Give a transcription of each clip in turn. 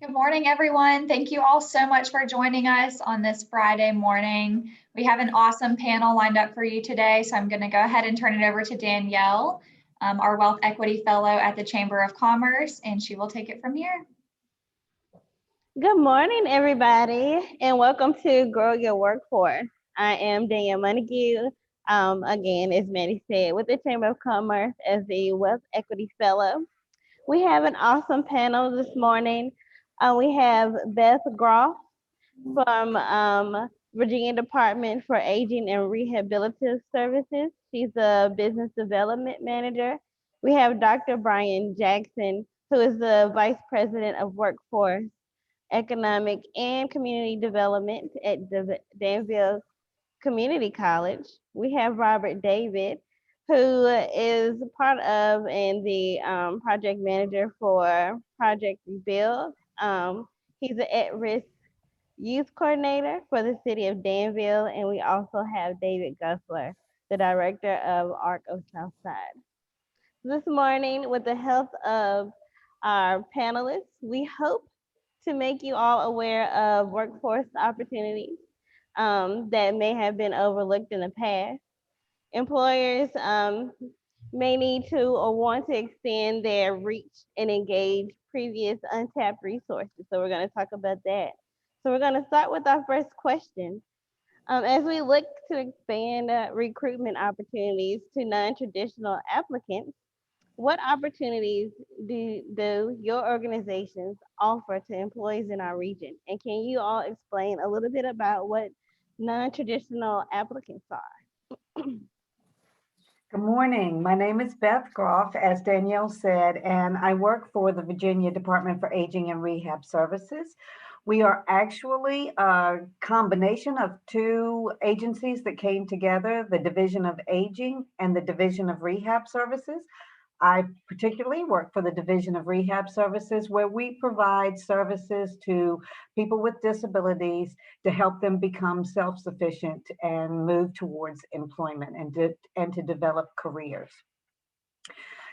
Good morning, everyone. Thank you all so much for joining us on this Friday morning. We have an awesome panel lined up for you today, so I'm going to go ahead and turn it over to Danielle, our Wealth Equity Fellow at the Chamber of Commerce, and she will take it from here. Good morning, everybody, and welcome to Grow Your Workforce. I am Danielle Montague, again, as Mandy said, with the Chamber of Commerce as the Wealth Equity Fellow. We have an awesome panel this morning. We have Beth Groff from Virginia Department for Aging and Rehabilitative Services. She's a Business Development Manager. We have Dr. Brian Jackson, who is the Vice President of Workforce, Economic and Community Development at Danville Community College. We have Robert David, who is part of and the project manager for Project Rebuild. He's an at-risk youth coordinator for the city of Danville, and we also have David Gusler, the director of ARC of Southside. This morning, with the help of our panelists, we hope to make you all aware of workforce opportunities that may have been overlooked in the past. Employers may need to or want to extend their reach and engage previous untapped resources. So we're going to talk about that. So we're going to start with our first question. As we look to expand recruitment opportunities to non-traditional applicants, what opportunities do your organizations offer to employees in our region? And can you all explain a little bit about what non-traditional applicants are? Good morning. My name is Beth Groff, as Danielle said, and I work for the Virginia Department for Aging and Rehab Services. We are actually a combination of two agencies that came together, the Division of Aging and the Division of Rehab Services. I particularly work for the Division of Rehab Services, where we provide services to people with disabilities to help them become self-sufficient and move towards employment and to develop careers.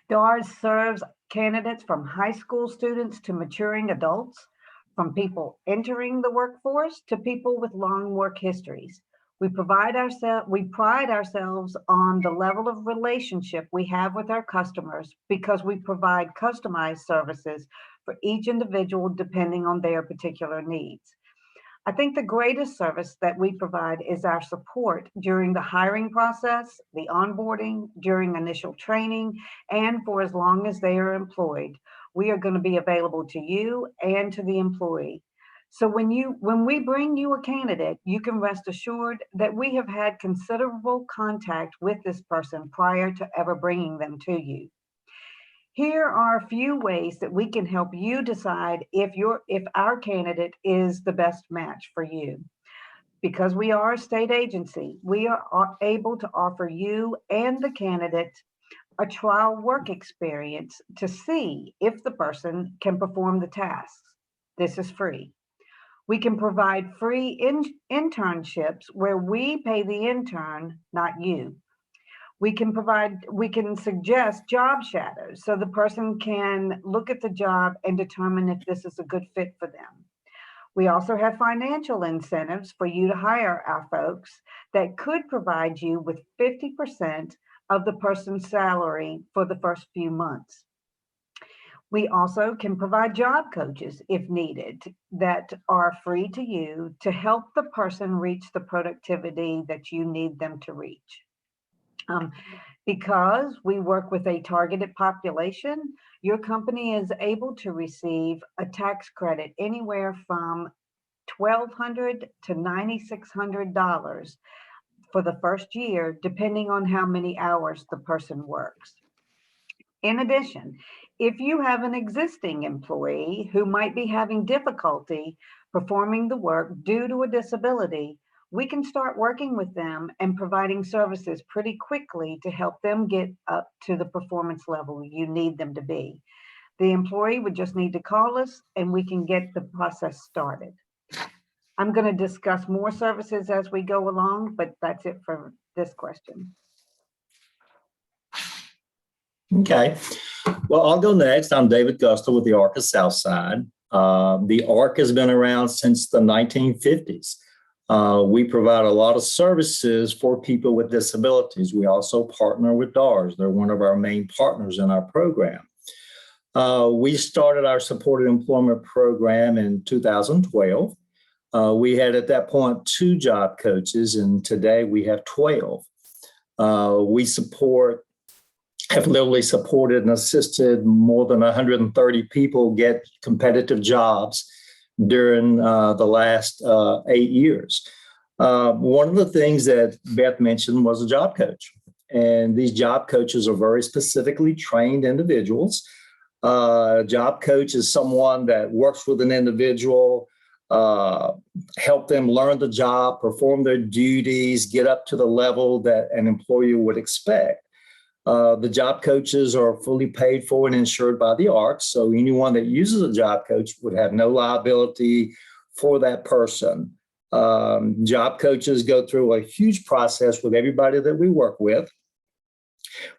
DARS serves candidates from high school students to maturing adults, from people entering the workforce to people with long work histories. We pride ourselves on the level of relationship we have with our customers because we provide customized services for each individual depending on their particular needs. I think the greatest service that we provide is our support during the hiring process, the onboarding, during initial training, and for as long as they are employed. We are going to be available to you and to the employee. So when we bring you a candidate, you can rest assured that we have had considerable contact with this person prior to ever bringing them to you. Here are a few ways that we can help you decide if our candidate is the best match for you. Because we are a state agency, we are able to offer you and the candidate a trial work experience to see if the person can perform the tasks. This is free. We can provide free internships where we pay the intern, not you. We can suggest job shadows so the person can look at the job and determine if this is a good fit for them. We also have financial incentives for you to hire our folks that could provide you with 50% of the person's salary for the first few months. We also can provide job coaches if needed that are free to you to help the person reach the productivity that you need them to reach. Because we work with a targeted population, your company is able to receive a tax credit anywhere from $1,200 to $9,600 for the first year, depending on how many hours the person works. In addition, if you have an existing employee who might be having difficulty performing the work due to a disability, we can start working with them and providing services pretty quickly to help them get up to the performance level you need them to be. The employee would just need to call us and we can get the process started. I'm going to discuss more services as we go along, but that's it for this question. Okay, well, I'll go next. I'm David Gusler with the ARC of Southside. The ARC has been around since the 1950s. We provide a lot of services for people with disabilities. We also partner with DARS. They're one of our main partners in our program. We started our supported employment program in 2012. We had at that point 2 job coaches, and today we have 12. We have literally supported and assisted more than 130 people get competitive jobs during the last 8 years. One of the things that Beth mentioned was a job coach. And these job coaches are very specifically trained individuals. A job coach is someone that works with an individual, help them learn the job, perform their duties, get up to the level that an employer would expect. The job coaches are fully paid for and insured by the ARC, so anyone that uses a job coach would have no liability for that person. Job coaches go through a huge process with everybody that we work with.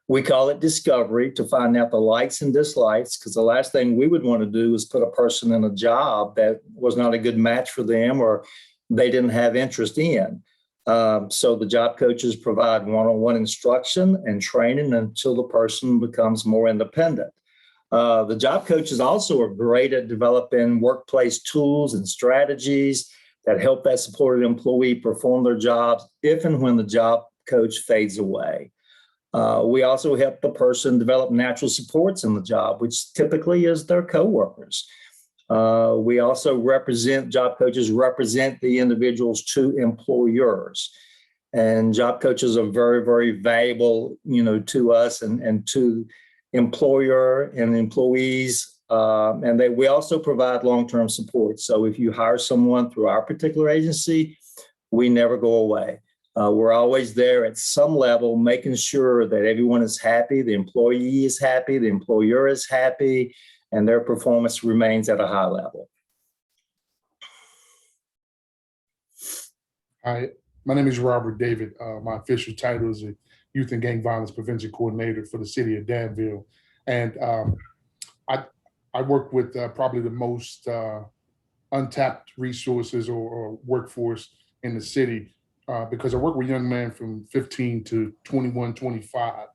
We call it discovery, to find out the likes and dislikes, because the last thing we would want to do is put a person in a job that was not a good match for them or they didn't have interest in. So the job coaches provide one-on-one instruction and training until the person becomes more independent. The job coaches also are great at developing workplace tools and strategies that help that supported employee perform their jobs if and when the job coach fades away. We also help the person develop natural supports in the job, which typically is their coworkers. We also job coaches represent the individuals to employers. And job coaches are very, very valuable, to us and to employer and employees. And we also provide long-term support. So if you hire someone through our particular agency, we never go away. We're always there at some level, making sure that everyone is happy, the employee is happy, the employer is happy, and their performance remains at a high level. Hi, my name is Robert David. My official title is a Youth and Gang Violence Prevention Coordinator for the city of Danville. And I work with probably the most untapped resources or workforce in the city because I work with young men from 15 to 21, 25.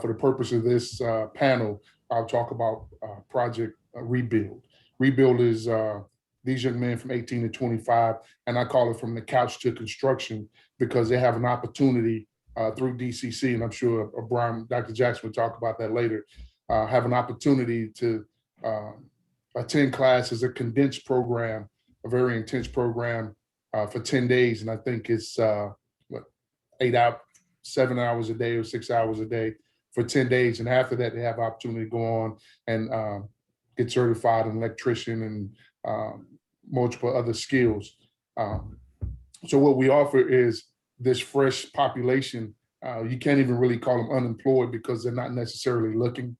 For the purpose of this panel, I'll talk about Project Rebuild. Rebuild is these young men from 18 to 25, and I call it from the couch to construction because they have an opportunity through DCC, and I'm sure Dr. Jackson will talk about that later, have an opportunity to attend classes, a condensed program, a very intense program for 10 days. And I think it's 7 hours a day or 6 hours a day for 10 days. And after that, they have opportunity to go on and get certified in electrician and multiple other skills. So what we offer is this fresh population. You can't even really call them unemployed because they're not necessarily looking,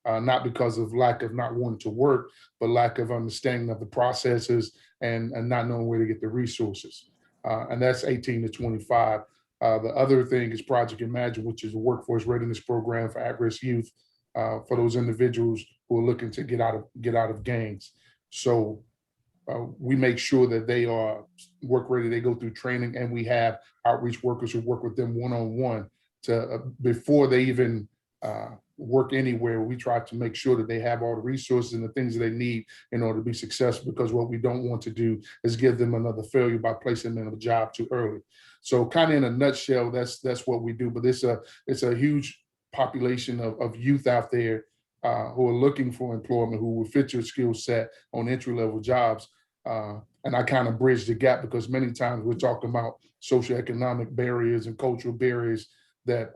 not because of lack of not wanting to work, but lack of understanding of the processes and not knowing where to get the resources. And that's 18 to 25. The other thing is Project Imagine, which is a workforce readiness program for at-risk youth, for those individuals who are looking to get out of gangs. So we make sure that they are work ready, they go through training, and we have outreach workers who work with them one-on-one to before they even work anywhere. We try to make sure that they have all the resources and the things that they need in order to be successful, because what we don't want to do is give them another failure by placing them in a job too early. So kind of in a nutshell, that's what we do. But it's a huge population of youth out there who are looking for employment, who will fit your skill set on entry-level jobs. And I kind of bridge the gap because many times we're talking about socioeconomic barriers and cultural barriers that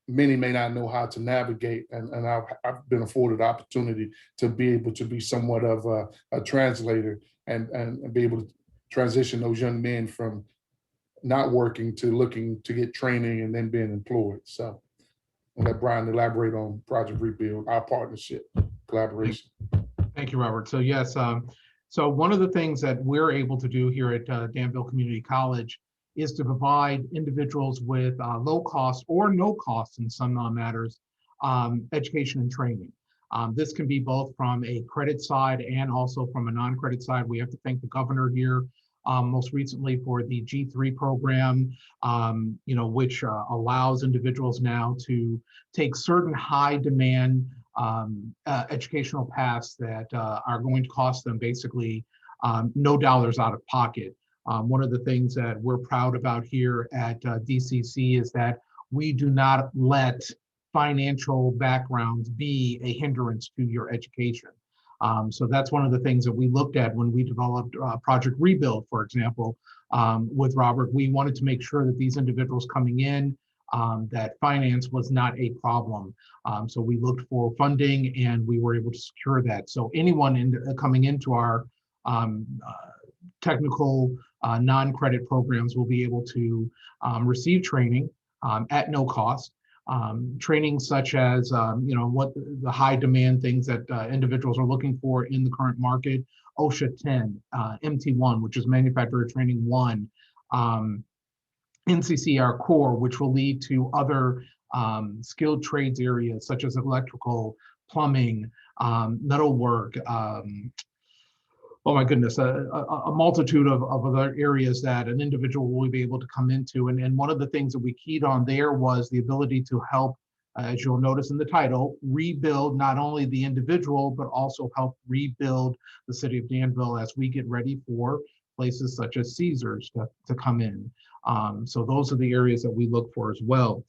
many may not know how to navigate. And I've been afforded the opportunity to be able to be somewhat of a translator and be able to transition those young men from not working to looking to get training and then being employed. So I'll let Brian elaborate on Project Rebuild, our partnership, collaboration. Thank you, Robert. So yes, so one of the things that we're able to do here at Danville Community College is to provide individuals with low cost or no cost in some matters, education and training. This can be both from a credit side and also from a non-credit side. We have to thank the governor here most recently for the G3 program, which allows individuals now to take certain high demand educational paths that are going to cost them basically no dollars out of pocket. One of the things that we're proud about here at DCC is that we do not let financial backgrounds be a hindrance to your education. So that's one of the things that we looked at when we developed Project Rebuild, for example, with Robert. We wanted to make sure that these individuals coming in, that finance was not a problem. So we looked for funding and we were able to secure that. So anyone coming into our technical non-credit programs will be able to receive training at no cost. Training such as, what the high demand things that individuals are looking for in the current market, OSHA 10, MT1, which is Manufacturer Training 1, NCCR Core, which will lead to other skilled trades areas such as electrical, plumbing, metalwork, oh my goodness, a multitude of other areas that an individual will be able to come into. And one of the things that we keyed on there was the ability to help, as you'll notice in the title, rebuild not only the individual, but also help rebuild the city of Danville as we get ready for places such as Caesars to come in. So those are the areas that we look for as well.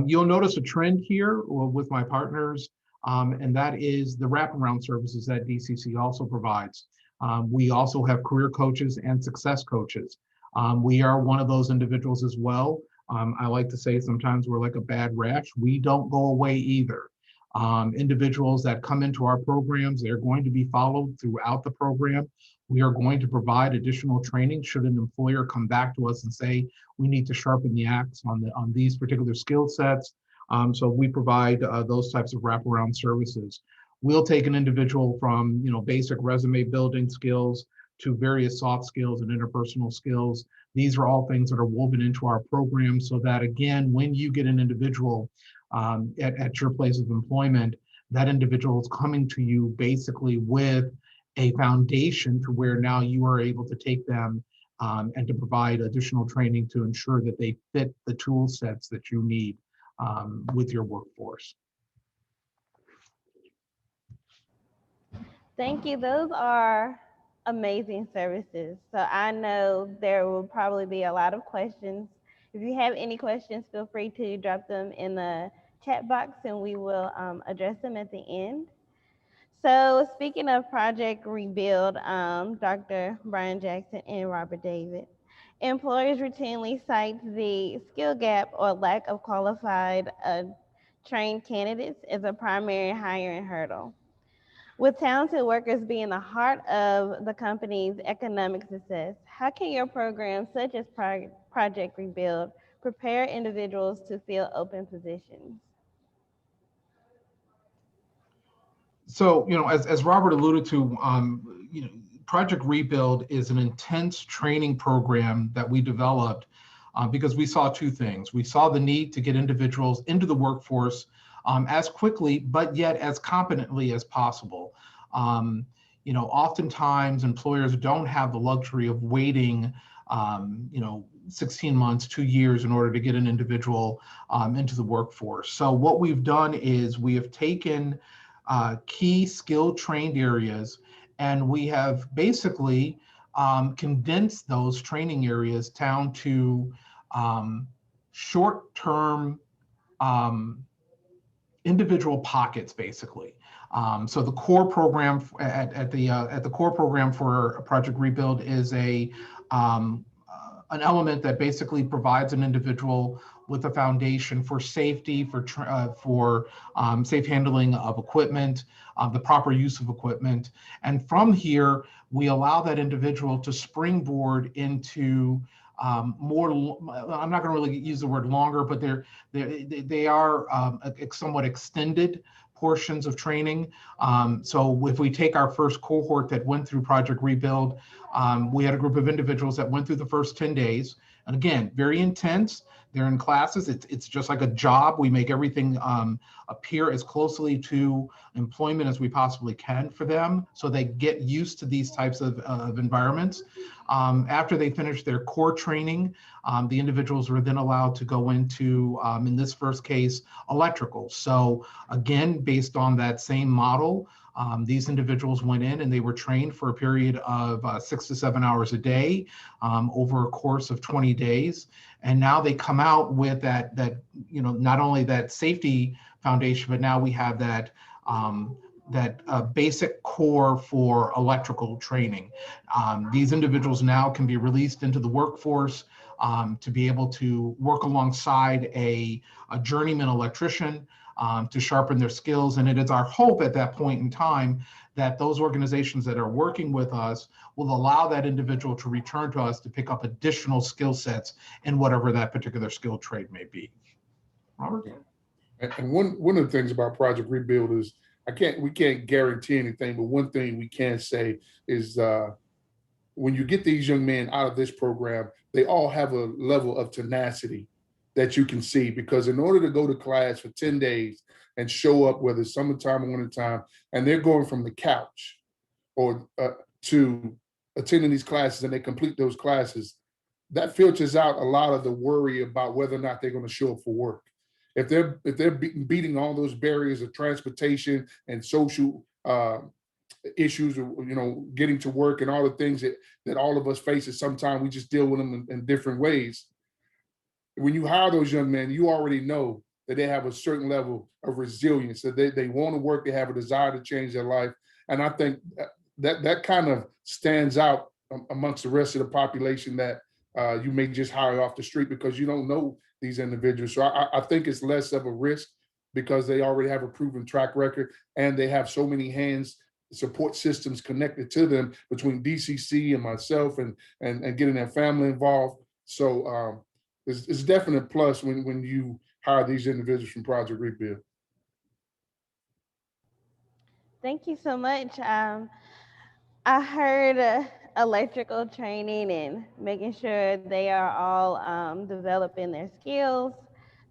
You'll notice a trend here with my partners, and that is the wraparound services that DCC also provides. We also have career coaches and success coaches. We are one of those individuals as well. I like to say sometimes we're like a bad rash. We don't go away either. Individuals that come into our programs, they're going to be followed throughout the program. We are going to provide additional training should an employer come back to us and say, we need to sharpen the axe on these particular skill sets. So we provide those types of wraparound services. We'll take an individual from basic resume building skills to various soft skills and interpersonal skills. These are all things that are woven into our program so that, again, when you get an individual at your place of employment, that individual is coming to you basically with a foundation to where now you are able to take them and to provide additional training to ensure that they fit the tool sets that you need with your workforce. Thank you. Those are amazing services. So I know there will probably be a lot of questions. If you have any questions, feel free to drop them in the chat box and we will address them at the end. So speaking of Project Rebuild, Dr. Brian Jackson and Robert David, employers routinely cite the skill gap or lack of qualified trained candidates as a primary hiring hurdle. With talented workers being the heart of the company's economic success, how can your program, such as Project Rebuild, prepare individuals to fill open positions? So, as Robert alluded to, Project Rebuild is an intense training program that we developed because we saw two things. We saw the need to get individuals into the workforce as quickly, but yet as competently as possible. Oftentimes employers don't have the luxury of waiting, 16 months, 2 years in order to get an individual into the workforce. So what we've done is we have taken key skill trained areas and we have basically condensed those training areas down to short-term individual pockets, basically. So the core program at the core program for Project Rebuild is an element that basically provides an individual with a foundation for safety, for safe handling of equipment, the proper use of equipment, and from here we allow that individual to springboard into more. I'm not going to really use the word longer, but they are somewhat extended portions of training. So if we take our first cohort that went through Project Rebuild, we had a group of individuals that went through the first 10 days. And again, very intense. They're in classes. It's just like a job. We make everything appear as closely to employment as we possibly can for them, so they get used to these types of environments. After they finish their core training, the individuals were then allowed to go into, in this first case, electrical. So again, based on that same model, these individuals went in and they were trained for a period of 6 to 7 hours a day over a course of 20 days. And now they come out with that not only that safety foundation, but now we have that basic core for electrical training. These individuals now can be released into the workforce to be able to work alongside a journeyman electrician to sharpen their skills. And it is our hope at that point in time that those organizations that are working with us will allow that individual to return to us to pick up additional skill sets in whatever that particular skill trade may be. Robert? And one of the things about Project Rebuild is we can't guarantee anything, but one thing we can say is when you get these young men out of this program, they all have a level of tenacity that you can see, because in order to go to class for 10 days and show up, whether it's summertime or wintertime, and they're going from the couch or to attending these classes and they complete those classes, that filters out a lot of the worry about whether or not they're going to show up for work. If they're beating all those barriers of transportation and social issues, or getting to work and all the things that all of us face, and sometimes we just deal with them in different ways. When you hire those young men, you already know that they have a certain level of resilience, that they want to work, they have a desire to change their life. And I think that kind of stands out amongst the rest of the population that you may just hire off the street, because you don't know these individuals. So I think it's less of a risk because they already have a proven track record and they have so many hands, support systems connected to them between DCC and myself and getting their family involved. So it's definitely a plus when you hire these individuals from Project Rebuild. Thank you so much. I heard electrical training and making sure they are all developing their skills.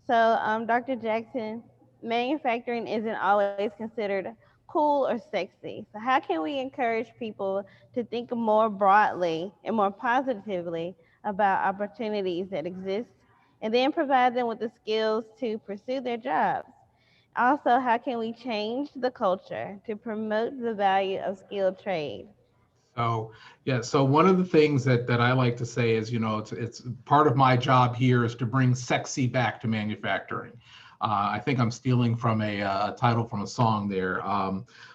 So, Dr. Jackson, manufacturing isn't always considered cool or sexy. So, how can we encourage people to think more broadly and more positively about opportunities that exist, and then provide them with the skills to pursue their jobs? Also, how can we change the culture to promote the value of skilled trade? So yeah, so one of the things that I like to say is, it's part of my job here is to bring sexy back to manufacturing. I think I'm stealing from a title from a song there,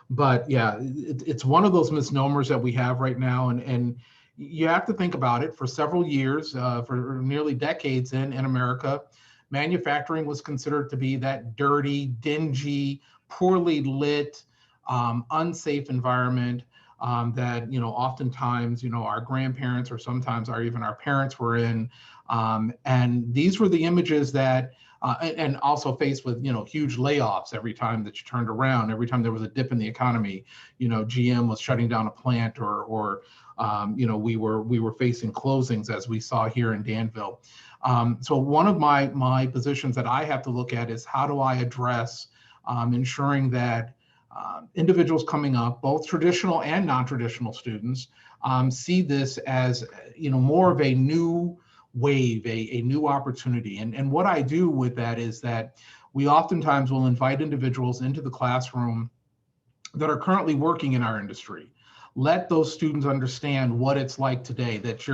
but yeah, it's one of those misnomers that we have right now, and you have to think about it. For several years, for nearly decades in America, manufacturing was considered to be that dirty, dingy, poorly lit, unsafe environment. That oftentimes our grandparents or sometimes even our parents were in, and these were the images that and also faced with huge layoffs every time that you turned around. Every time there was a dip in the economy, GM was shutting down a plant, or we were facing closings, as we saw here in Danville. So one of my positions that I have to look at is, how do I address ensuring that individuals coming up, both traditional and non-traditional students, see this as more of a new wave, a new opportunity. And what I do with that is that we oftentimes will invite individuals into the classroom that are currently working in our industry. Let those students understand what it's like today, that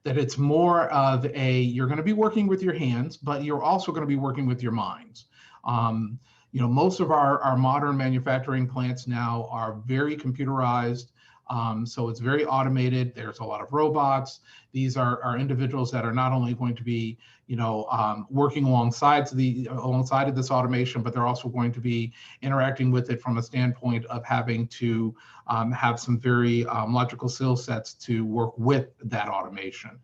it's more of you're going to be working with your hands, but you're also going to be working with your minds. Most of our modern manufacturing plants now are very computerized. So it's very automated. There's a lot of robots. These are individuals that are not only going to be, working alongside of this automation, but they're also going to be interacting with it from a standpoint of having to have some very logical skill sets to work with that automation.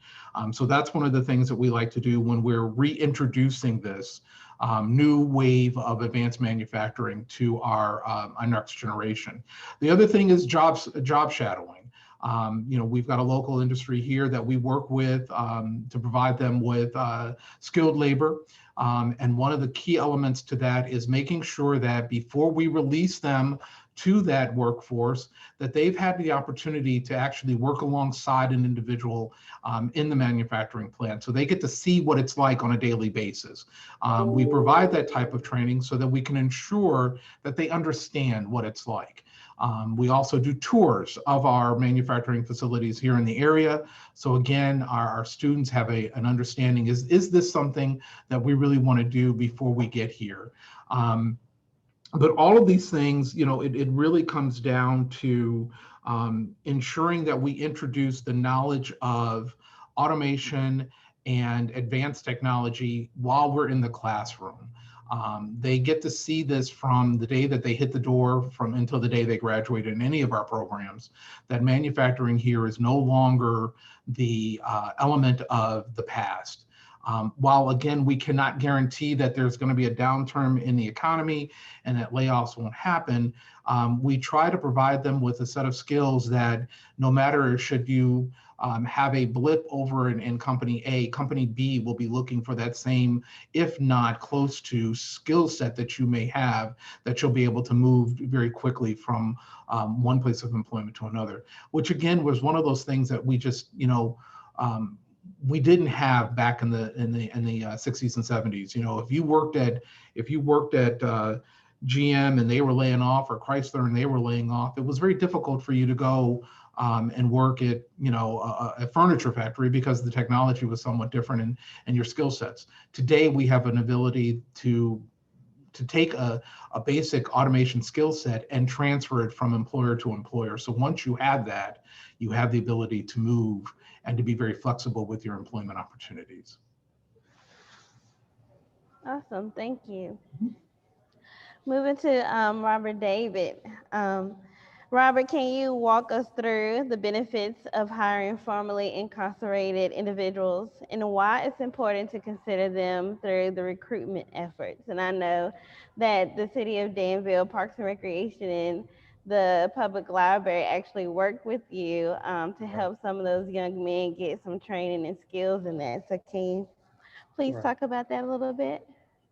So that's one of the things that we like to do when we're reintroducing this new wave of advanced manufacturing to our next generation. The other thing is job shadowing. We've got a local industry here that we work with to provide them with skilled labor. And one of the key elements to that is making sure that before we release them to that workforce, that they've had the opportunity to actually work alongside an individual in the manufacturing plant. So they get to see what it's like on a daily basis. We provide that type of training so that we can ensure that they understand what it's like. We also do tours of our manufacturing facilities here in the area. So again, our students have an understanding, is this something that we really want to do before we get here? But all of these things, it really comes down to ensuring that we introduce the knowledge of automation and advanced technology while we're in the classroom. They get to see this from the day that they hit the door until the day they graduate in any of our programs, that manufacturing here is no longer the element of the past. While again, we cannot guarantee that there's going to be a downturn in the economy and that layoffs won't happen, we try to provide them with a set of skills that no matter should you have a blip over in company A, company B will be looking for that same, if not close to, skill set that you may have, that you'll be able to move very quickly from one place of employment to another, which again was one of those things that we just, we didn't have back in the 60s and 70s. If you worked at GM and they were laying off, or Chrysler and they were laying off, it was very difficult for you to go and work at a furniture factory because the technology was somewhat different and your skill sets. Today we have an ability to take a basic automation skill set and transfer it from employer to employer. So once you have that, you have the ability to move and to be very flexible with your employment opportunities. Awesome, thank you. Moving to Robert David. Robert, can you walk us through the benefits of hiring formerly incarcerated individuals and why it's important to consider them through the recruitment efforts? And I know that the City of Danville Parks and Recreation and the public library actually worked with you to help some of those young men get some training and skills in that. So can you please talk about that a little bit?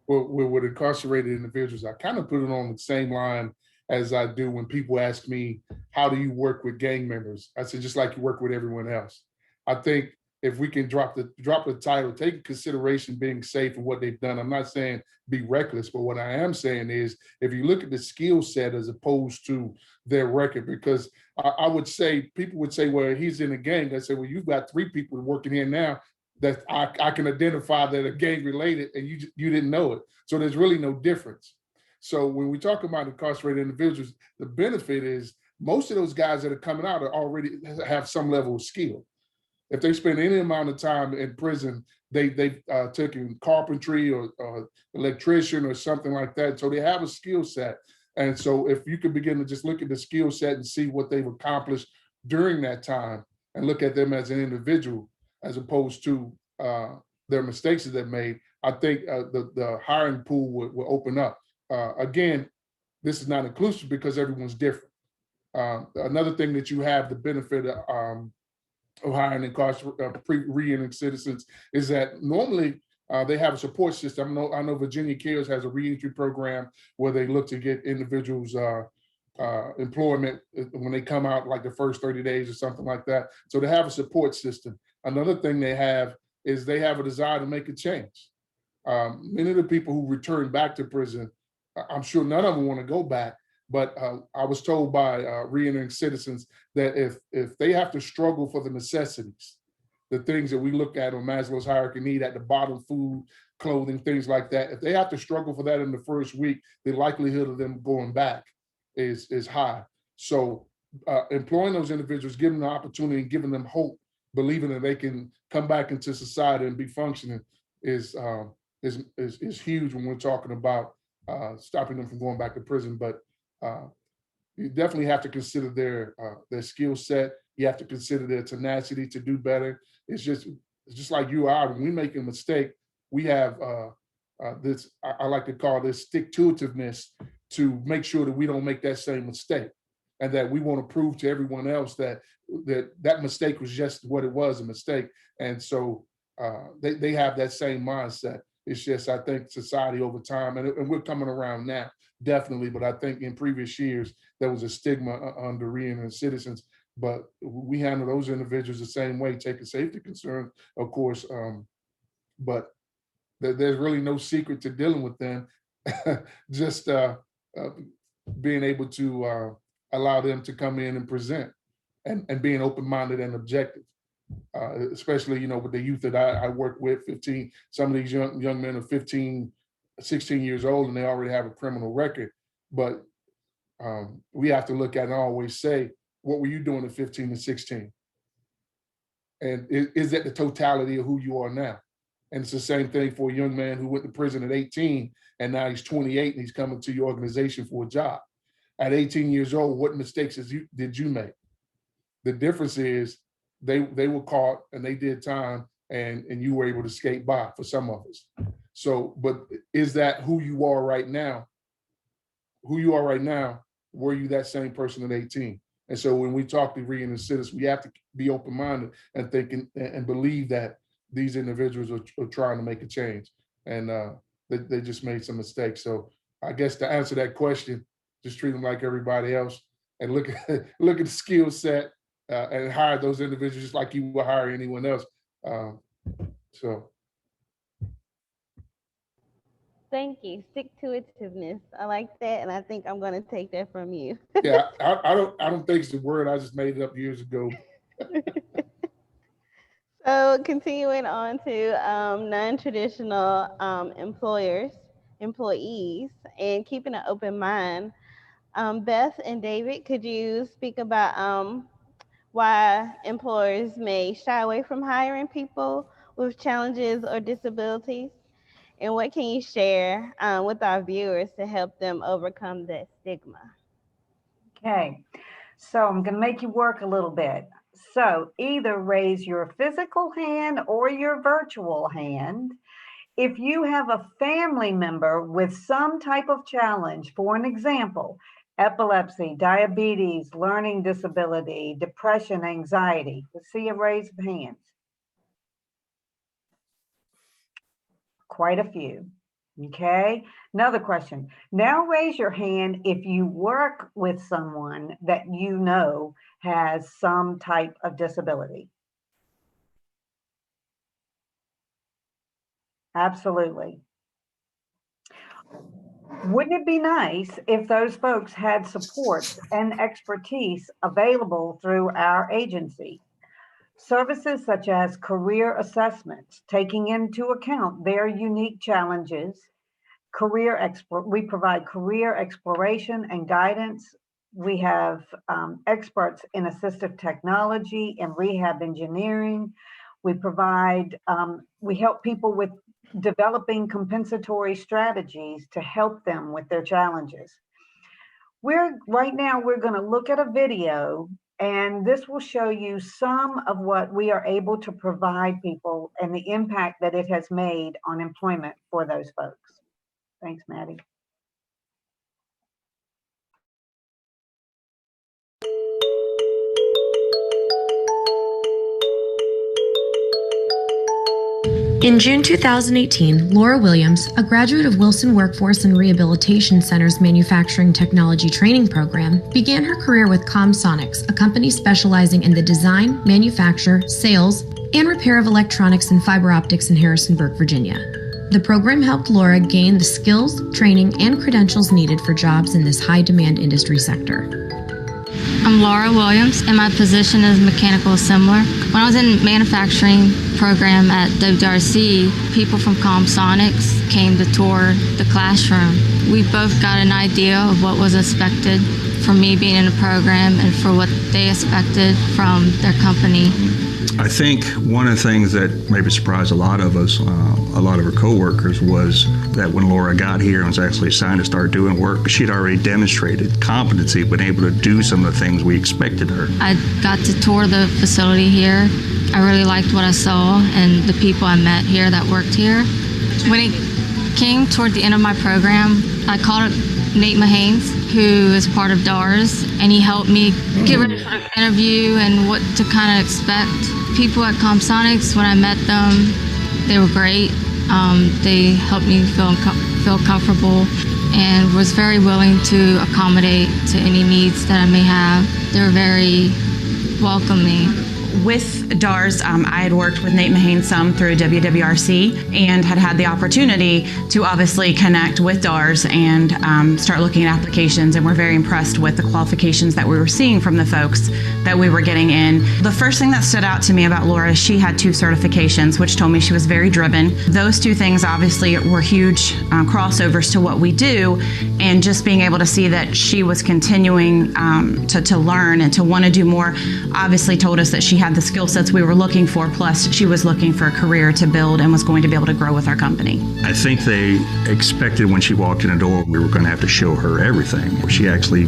Well, with incarcerated individuals, I kind of put it on the same line as I do when people ask me, how do you work with gang members? I said, just like you work with everyone else. I think if we can drop the title, take into consideration being safe and what they've done. I'm not saying be reckless, but what I am saying is, if you look at the skill set as opposed to their record, because I would say, people would say, well, he's in a gang. I say, well, you've got 3 people working here now that I can identify that are gang related, and you didn't know it. So there's really no difference. So when we talk about incarcerated individuals, the benefit is most of those guys that are coming out are already have some level of skill. If they spend any amount of time in prison, they've taken carpentry or electrician or something like that. So they have a skill set. And so if you could begin to just look at the skill set and see what they've accomplished during that time and look at them as an individual, as opposed to their mistakes that they've made, I think the hiring pool will open up. Again, this is not inclusive because everyone's different. Another thing that you have the benefit of hiring re-entering citizens is that normally they have a support system. I know Virginia Cares has a re-entry program where they look to get individuals employment when they come out, like the first 30 days or something like that. So they have a support system. Another thing they have is they have a desire to make a change. Many of the people who return back to prison, I'm sure none of them want to go back, but I was told by re-entering citizens that if they have to struggle for the necessities, the things that we look at on Maslow's hierarchy need at the bottom, food, clothing, things like that, if they have to struggle for that in the first week, the likelihood of them going back is high. So employing those individuals, giving them the opportunity and giving them hope, believing that they can come back into society and be functioning is huge when we're talking about stopping them from going back to prison. But you definitely have to consider their skill set. You have to consider their tenacity to do better. It's just like you are. When we make a mistake, we have this, I like to call this stick-to-itiveness to make sure that we don't make that same mistake. and that we want to prove to everyone else that mistake was just what it was, a mistake. And so they have that same mindset. It's just, I think society over time, and we're coming around now, definitely, but I think in previous years, there was a stigma under reentering citizens, but we handle those individuals the same way, taking safety concerns, of course, but there's really no secret to dealing with them. Just being able to allow them to come in and present, and being open-minded and objective, especially, with the youth that I work with, 15, some of these young men are 15, 16 years old, and they already have a criminal record. But we have to look at and always say, what were you doing at 15 and 16? And is that the totality of who you are now? And it's the same thing for a young man who went to prison at 18, and now he's 28 and he's coming to your organization for a job. At 18 years old, what mistakes did you make? The difference is they were caught and they did time, and you were able to skate by for some of us. So, but is that who you are right now? Who you are right now, were you that same person at 18? And so when we talk to reentering citizens, we have to be open-minded and thinking and believe that these individuals are trying to make a change, and they just made some mistakes. So I guess to answer that question, just treat them like everybody else, and look at the skill set, and hire those individuals just like you would hire anyone else. So. Thank you. Stick-to-itiveness. I like that, and I think I'm going to take that from you. Yeah, I don't think it's the word. I just made it up years ago. So continuing on to non-traditional employees, and keeping an open mind. Beth and David, could you speak about why employers may shy away from hiring people with challenges or disabilities? And what can you share with our viewers to help them overcome that stigma? Okay, so I'm going to make you work a little bit. So either raise your physical hand or your virtual hand if you have a family member with some type of challenge. For an example, epilepsy, diabetes, learning disability, depression, anxiety. Let's see a raise of hands. Quite a few. Okay, another question. Now raise your hand if you work with someone that you know has some type of disability. Absolutely. Wouldn't it be nice if those folks had support and expertise available through our agency? Services such as career assessments, taking into account their unique challenges, we provide career exploration and guidance. We have experts in assistive technology and rehab engineering. We provide, we help people with developing compensatory strategies to help them with their challenges. Right now, we're going to look at a video, and this will show you some of what we are able to provide people and the impact that it has made on employment for those folks. Thanks, Maddie. In June 2018, Laura Williams, a graduate of Wilson Workforce and Rehabilitation Center's Manufacturing Technology Training Program, began her career with ComSonics, a company specializing in the design, manufacture, sales, and repair of electronics and fiber optics in Harrisonburg, Virginia. The program helped Laura gain the skills, training, and credentials needed for jobs in this high-demand industry sector. I'm Laura Williams, and my position is mechanical assembler. When I was in manufacturing program at WRC, people from ComSonics came to tour the classroom. We both got an idea of what was expected from me being in the program and for what they expected from their company. I think one of the things that maybe surprised a lot of us, a lot of her coworkers, was that when Laura got here and was actually assigned to start doing work, she'd already demonstrated competency, been able to do some of the things we expected her. I got to tour the facility here. I really liked what I saw and the people I met here that worked here. When it came toward the end of my program, I called Nate Mahanes, who is part of DARS, and he helped me get ready for the interview and what to kind of expect. People at Comsonics, when I met them, they were great. They helped me feel comfortable and was very willing to accommodate to any needs that I may have. They were very welcoming. With DARS, I had worked with Nate Mahane some through WWRC and had the opportunity to obviously connect with DARS and start looking at applications, and we're very impressed with the qualifications that we were seeing from the folks that we were getting in. The first thing that stood out to me about Laura is she had 2 certifications, which told me she was very driven. Those 2 things obviously were huge crossovers to what we do, and just being able to see that she was continuing to learn and to want to do more obviously told us that she had the skill sets we were looking for, plus she was looking for a career to build and was going to be able to grow with our company. I think they expected when she walked in the door, we were going to have to show her everything. She actually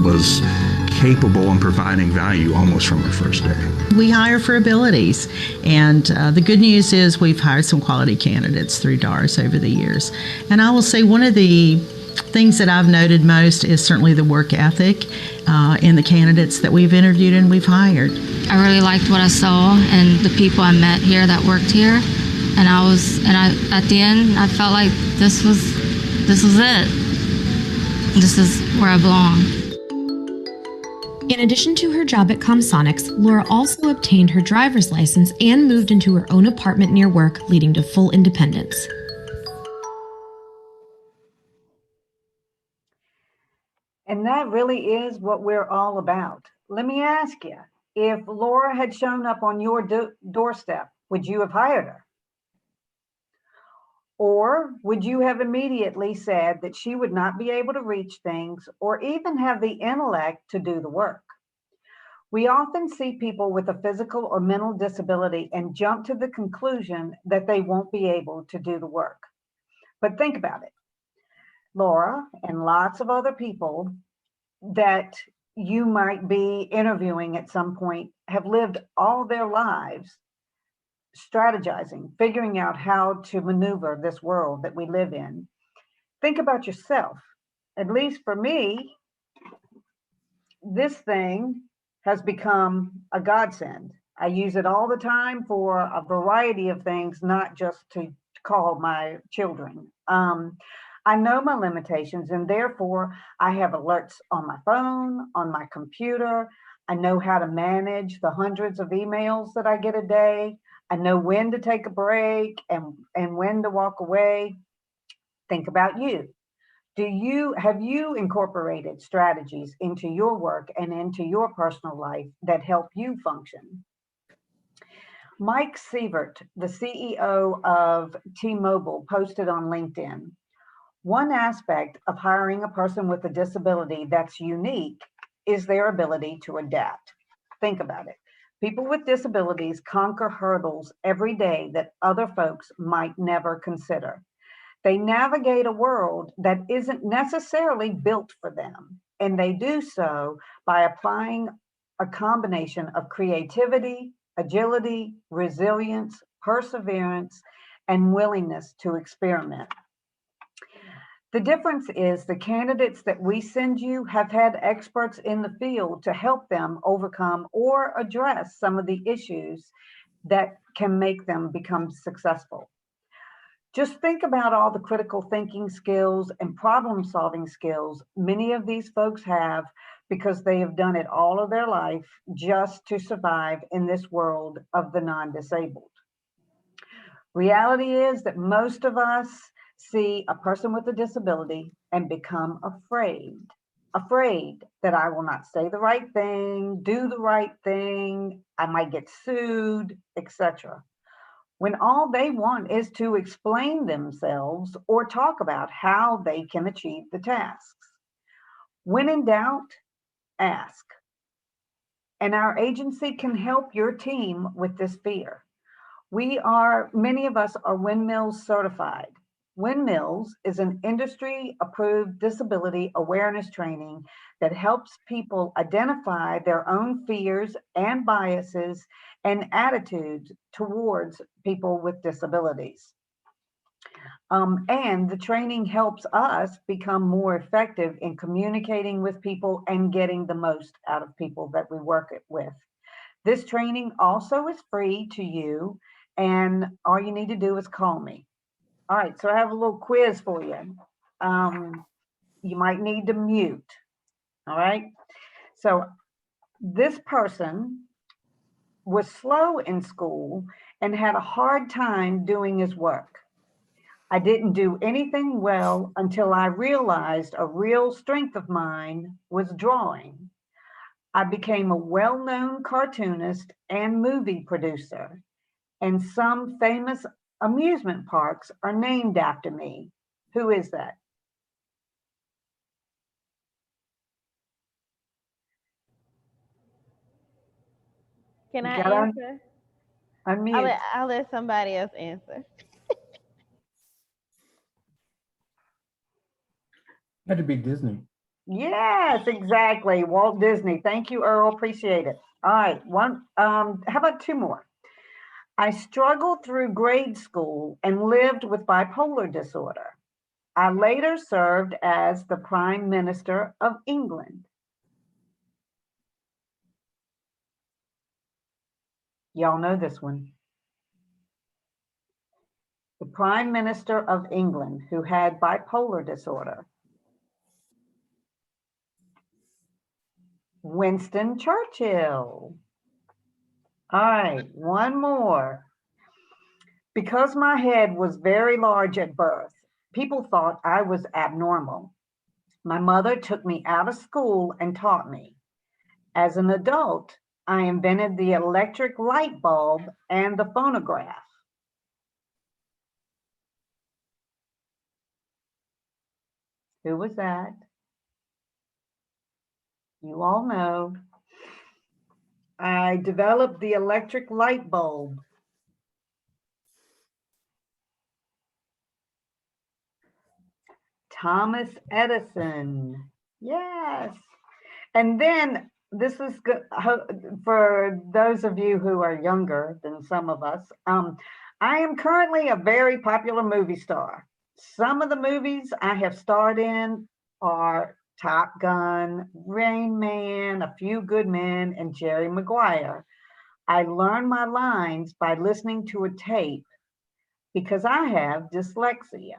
was capable in providing value almost from her first day. We hire for abilities, and the good news is we've hired some quality candidates through DARS over the years. And I will say one of the things that I've noted most is certainly the work ethic in the candidates that we've interviewed and we've hired. I really liked what I saw and the people I met here that worked here, and at the end I felt like this was it. This is where I belong. In addition to her job at Comsonics, Laura also obtained her driver's license and moved into her own apartment near work, leading to full independence. And that really is what we're all about. Let me ask you, if Laura had shown up on your doorstep, would you have hired her? Or would you have immediately said that she would not be able to reach things or even have the intellect to do the work? We often see people with a physical or mental disability and jump to the conclusion that they won't be able to do the work. But think about it. Laura and lots of other people that you might be interviewing at some point have lived all their lives strategizing, figuring out how to maneuver this world that we live in. Think about yourself. At least for me, this thing has become a godsend. I use it all the time for a variety of things, not just to call my children. I know my limitations, and therefore I have alerts on my phone, on my computer. I know how to manage the hundreds of emails that I get a day. I know when to take a break and when to walk away. Think about you. Have you incorporated strategies into your work and into your personal life that help you function? Mike Sievert, the CEO of T-Mobile, posted on LinkedIn, one aspect of hiring a person with a disability that's unique is their ability to adapt. Think about it. People with disabilities conquer hurdles every day that other folks might never consider. They navigate a world that isn't necessarily built for them, and they do so by applying a combination of creativity, agility, resilience, perseverance, and willingness to experiment. The difference is the candidates that we send you have had experts in the field to help them overcome or address some of the issues that can make them become successful. Just think about all the critical thinking skills and problem-solving skills many of these folks have because they have done it all of their life just to survive in this world of the non-disabled. Reality is that most of us see a person with a disability and become afraid that I will not say the right thing, do the right thing, I might get sued, etc. When all they want is to explain themselves or talk about how they can achieve the tasks. When in doubt, ask. And our agency can help your team with this fear. Many of us are Windmills certified. Windmills is an industry-approved disability awareness training that helps people identify their own fears and biases and attitudes towards people with disabilities. And the training helps us become more effective in communicating with people and getting the most out of people that we work with. This training also is free to you, and all you need to do is call me. All right, so I have a little quiz for you. You might need to mute. All right, so this person was slow in school and had a hard time doing his work. I didn't do anything well until I realized a real strength of mine was drawing. I became a well-known cartoonist and movie producer, and some famous amusement parks are named after me. Who is that? Can I Gotta answer? unmute. I'll let somebody else answer. Had to be Disney. Yes, exactly. Walt Disney. Thank you, Earl. Appreciate it. All right, how about two more? I struggled through grade school and lived with bipolar disorder. I later served as the Prime Minister of England. Y'all know this one. The Prime Minister of England who had bipolar disorder. Winston Churchill. All right, one more. Because my head was very large at birth, people thought I was abnormal. My mother took me out of school and taught me. As an adult, I invented the electric light bulb and the phonograph. Who was that? You all know. I developed the electric light bulb. Thomas Edison. Yes. And then this is good for those of you who are younger than some of us. I am currently a very popular movie star. Some of the movies I have starred in are Top Gun, Rain Man, A Few Good Men, and Jerry Maguire. I learned my lines by listening to a tape because I have dyslexia.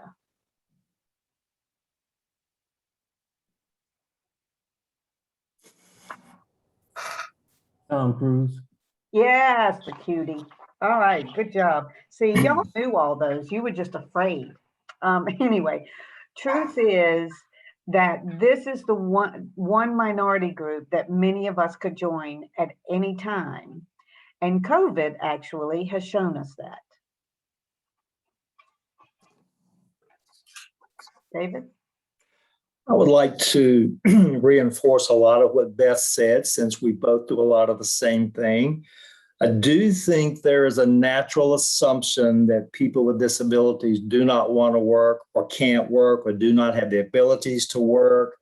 Tom Cruise. Yes, the cutie. All right, good job. See, y'all knew all those. You were just afraid. Anyway, truth is that this is the one minority group that many of us could join at any time. And COVID actually has shown us that. David? I would like to reinforce a lot of what Beth said, since we both do a lot of the same thing. I do think there is a natural assumption that people with disabilities do not want to work or can't work or do not have the abilities to work.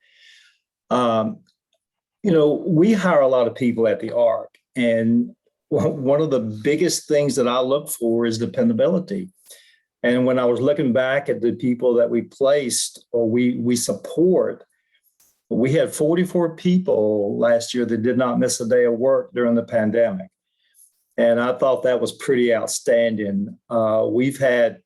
We hire a lot of people at the ARC, and one of the biggest things that I look for is dependability. And when I was looking back at the people that we placed or we support, we had 44 people last year that did not miss a day of work during the pandemic. And I thought that was pretty outstanding. We've had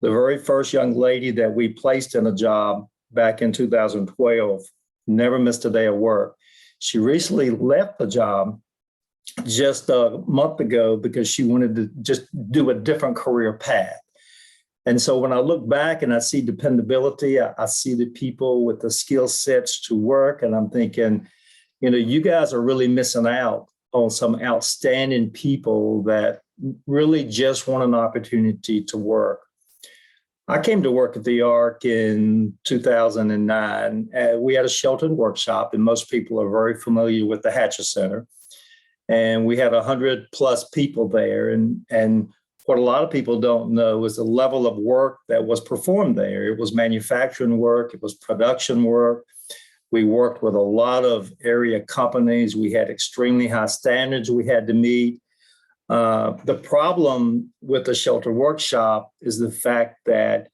the very first young lady that we placed in a job back in 2012, never missed a day of work. She recently left the job just a month ago because she wanted to just do a different career path. And so when I look back and I see dependability, I see the people with the skill sets to work, and I'm thinking, you guys are really missing out on some outstanding people that really just want an opportunity to work. I came to work at the ARC in 2009. We had a sheltered workshop, and most people are very familiar with the Hatcher Center. And we had 100 plus people there. And what a lot of people don't know is the level of work that was performed there. It was manufacturing work, it was production work. We worked with a lot of area companies. We had extremely high standards we had to meet. The problem with the shelter workshop is the fact that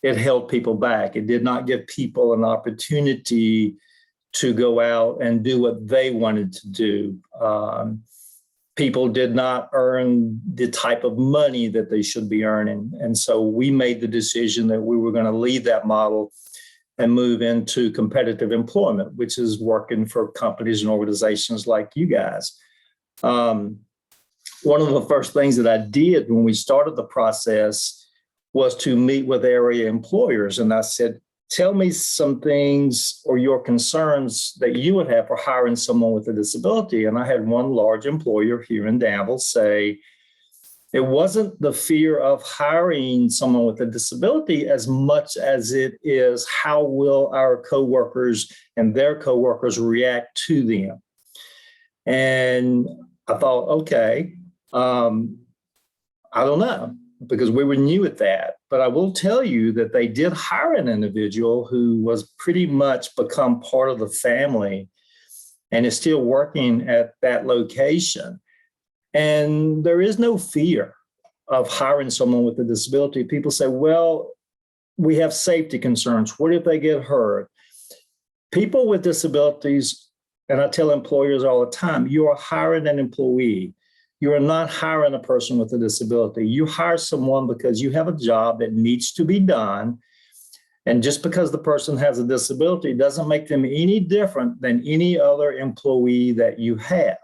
it held people back. It did not give people an opportunity to go out and do what they wanted to do. People did not earn the type of money that they should be earning. And so we made the decision that we were going to leave that model and move into competitive employment, which is working for companies and organizations like you guys. One of the first things that I did when we started the process was to meet with area employers. And I said, tell me some things or your concerns that you would have for hiring someone with a disability. And I had one large employer here in Danville say, it wasn't the fear of hiring someone with a disability as much as it is how will our coworkers and their coworkers react to them. And I thought, okay, I don't know, because we were new at that. But I will tell you that they did hire an individual who was pretty much become part of the family and is still working at that location. And there is no fear of hiring someone with a disability. People say, well, we have safety concerns. What if they get hurt? People with disabilities, and I tell employers all the time, you are hiring an employee. You are not hiring a person with a disability. You hire someone because you have a job that needs to be done. And just because the person has a disability doesn't make them any different than any other employee that you have.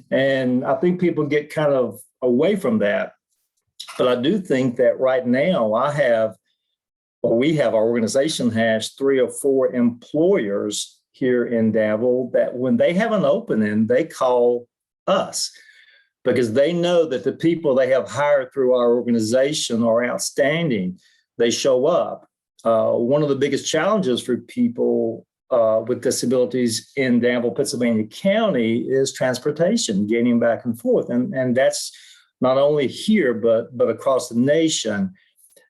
And I think people get kind of away from that. But I do think that right now we have, our organization has 3 or 4 employers here in Danville that when they have an opening, they call us, because they know that the people they have hired through our organization are outstanding. They show up. One of the biggest challenges for people with disabilities in Danville, Pennsylvania County is transportation, getting back and forth. And that's not only here, but across the nation.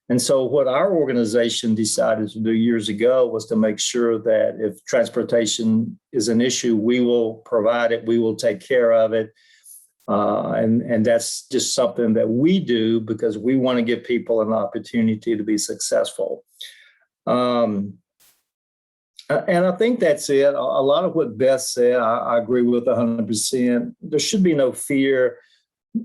And so what our organization decided to do years ago was to make sure that if transportation is an issue, we will provide it, we will take care of it. And that's just something that we do because we want to give people an opportunity to be successful. And I think that's it. A lot of what Beth said, I agree with 100%. There should be no fear.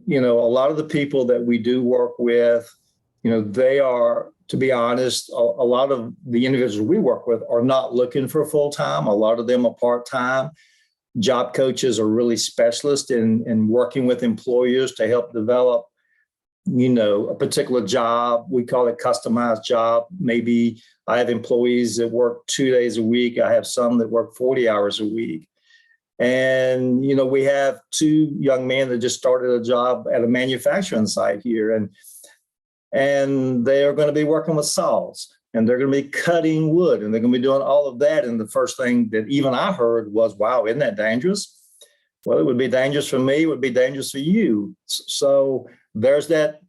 You know, a lot of the people that we do work with, you know, they are, to be honest, a lot of the individuals we work with are not looking for full-time. A lot of them are part-time. Job coaches are really specialists in working with employers to help develop, you know, a particular job. We call it customized job. Maybe I have employees that work 2 days a week. I have some that work 40 hours a week. And, you know, we have 2 young men that just started a job at a manufacturing site here. And they are going to be working with saws, and they're going to be cutting wood, and they're going to be doing all of that. And the first thing that even I heard was, wow, isn't that dangerous? Well, it would be dangerous for me. It would be dangerous for you. So there's that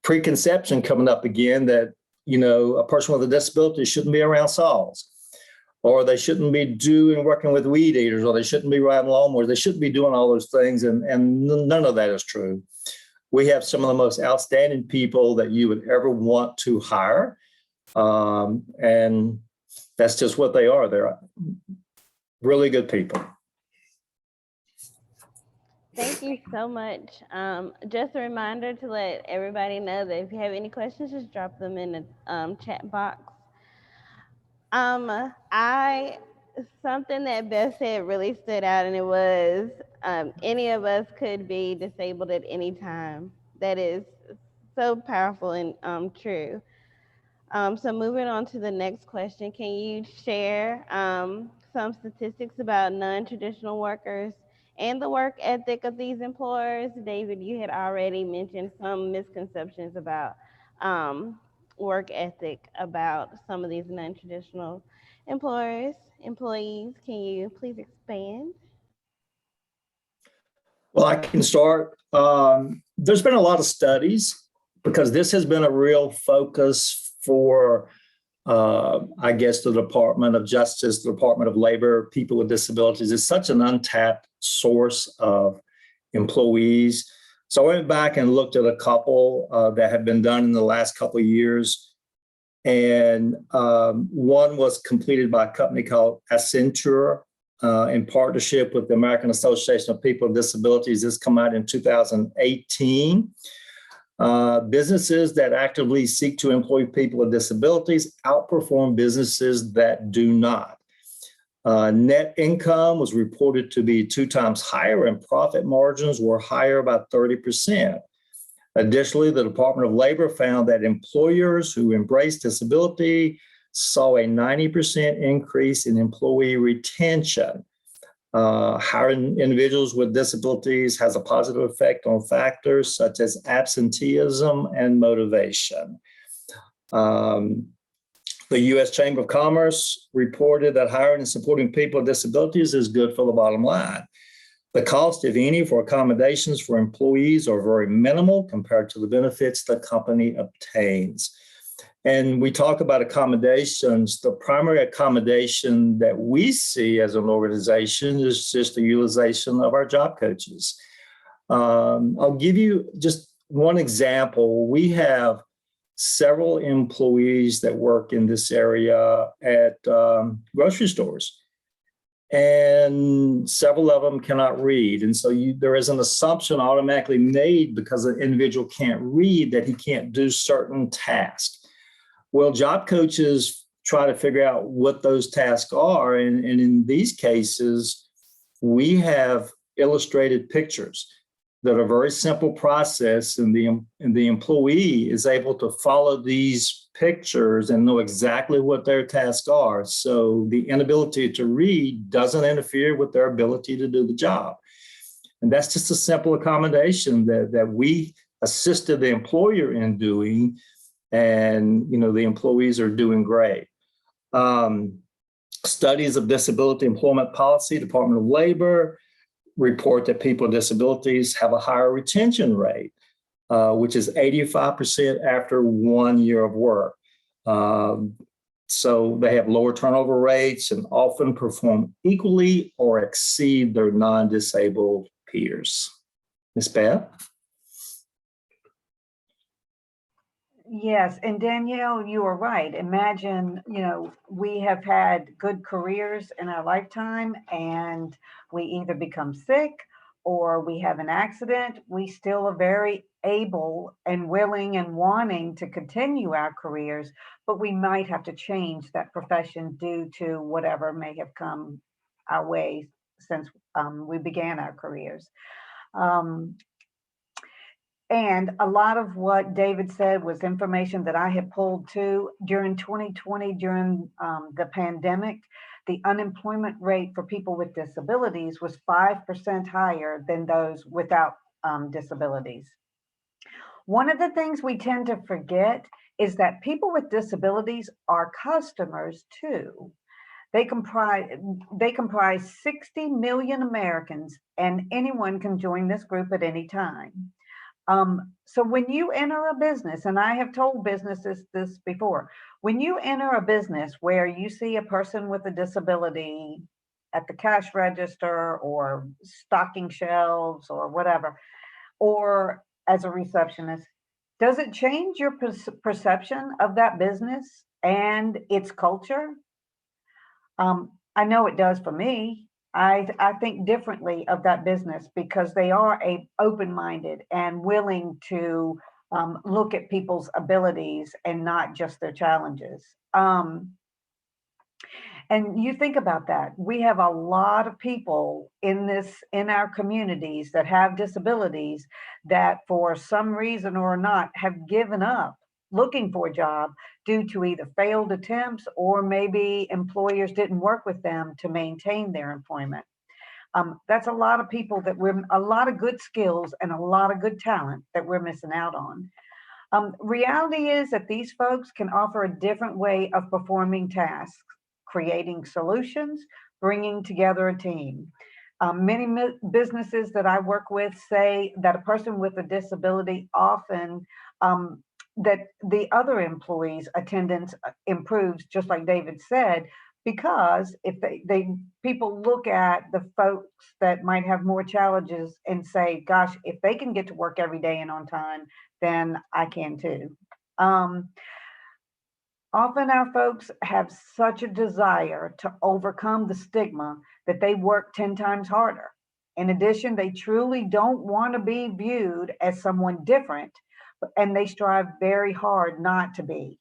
preconception coming up again that, you know, a person with a disability shouldn't be around saws, or they shouldn't be working with weed eaters, or they shouldn't be riding lawnmowers. They shouldn't be doing all those things. And none of that is true. We have some of the most outstanding people that you would ever want to hire. And that's just what they are. They're really good people. Thank you so much. Just a reminder to let everybody know that if you have any questions, just drop them in the chat box. Something that Beth said really stood out, and it was any of us could be disabled at any time. That is so powerful and true. So moving on to the next question, can you share some statistics about non-traditional workers and the work ethic of these employers? David, you had already mentioned some misconceptions about work ethic about some of these non-traditional employees. Can you please expand? Well, I can start. There's been a lot of studies because this has been a real focus for, I guess, the Department of Justice, the Department of Labor, people with disabilities. It's such an untapped source of employees. So I went back and looked at a couple that have been done in the last couple of years. And one was completed by a company called Accenture in partnership with the American Association of People with Disabilities. This came out in 2018. Businesses that actively seek to employ people with disabilities outperform businesses that do not. Net income was reported to be 2 times higher, and profit margins were higher by 30%. Additionally, the Department of Labor found that employers who embrace disability saw a 90% increase in employee retention. Hiring individuals with disabilities has a positive effect on factors such as absenteeism and motivation. The U.S. Chamber of Commerce reported that hiring and supporting people with disabilities is good for the bottom line. The cost, if any, for accommodations for employees are very minimal compared to the benefits the company obtains. And we talk about accommodations. The primary accommodation that we see as an organization is just the utilization of our job coaches. I'll give you just one example. We have several employees that work in this area at grocery stores, and several of them cannot read. And so there is an assumption automatically made because an individual can't read that he can't do certain tasks. Well, job coaches try to figure out what those tasks are. And in these cases, we have illustrated pictures that are a very simple process, and the employee is able to follow these pictures and know exactly what their tasks are. So the inability to read doesn't interfere with their ability to do the job. And that's just a simple accommodation that we assisted the employer in doing. And, the employees are doing great. Studies of disability employment policy, Department of Labor, report that people with disabilities have a higher retention rate, which is 85% after 1 year of work. So they have lower turnover rates and often perform equally or exceed their non-disabled peers. Ms. Beth? Yes, and Danielle, you are right. Imagine, we have had good careers in our lifetime, and we either become sick or we have an accident. We still are very able and willing and wanting to continue our careers, but we might have to change that profession due to whatever may have come our way since we began our careers. And a lot of what David said was information that I had pulled too. During 2020, during the pandemic, the unemployment rate for people with disabilities was 5% higher than those without disabilities. One of the things we tend to forget is that people with disabilities are customers too. They comprise 60 million Americans, and anyone can join this group at any time. So when you enter a business, and I have told businesses this before, when you enter a business where you see a person with a disability at the cash register or stocking shelves or whatever, or as a receptionist, does it change your perception of that business and its culture? I know it does for me. I think differently of that business because they are open-minded and willing to look at people's abilities and not just their challenges. And you think about that. We have a lot of people in our communities that have disabilities that for some reason or not have given up looking for a job due to either failed attempts or maybe employers didn't work with them to maintain their employment. That's a lot of people a lot of good skills and a lot of good talent that we're missing out on. Reality is that these folks can offer a different way of performing tasks, creating solutions, bringing together a team. Many businesses that I work with say that a person with a disability often that the other employees' attendance improves, just like David said, because if people look at the folks that might have more challenges and say, gosh, if they can get to work every day and on time, then I can too. Often our folks have such a desire to overcome the stigma that they work 10 times harder. In addition, they truly don't want to be viewed as someone different, and they strive very hard not to be.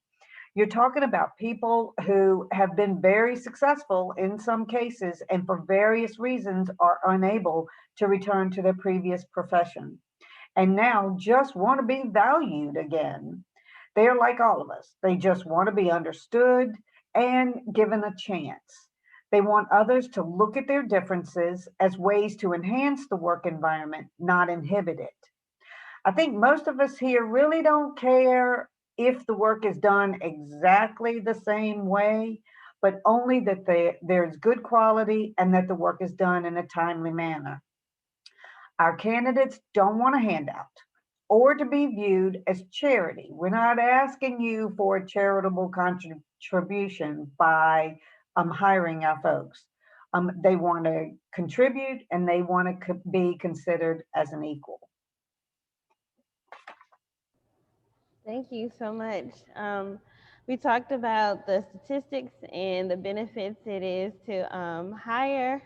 You're talking about people who have been very successful in some cases and for various reasons are unable to return to their previous profession and now just want to be valued again. They're like all of us. They just want to be understood and given a chance. They want others to look at their differences as ways to enhance the work environment, not inhibit it. I think most of us here really don't care if the work is done exactly the same way, but only that there's good quality and that the work is done in a timely manner. Our candidates don't want a handout or to be viewed as charity. We're not asking you for a charitable contribution by hiring our folks. They want to contribute and they want to be considered as an equal. Thank you so much. We talked about the statistics and the benefits it is to hire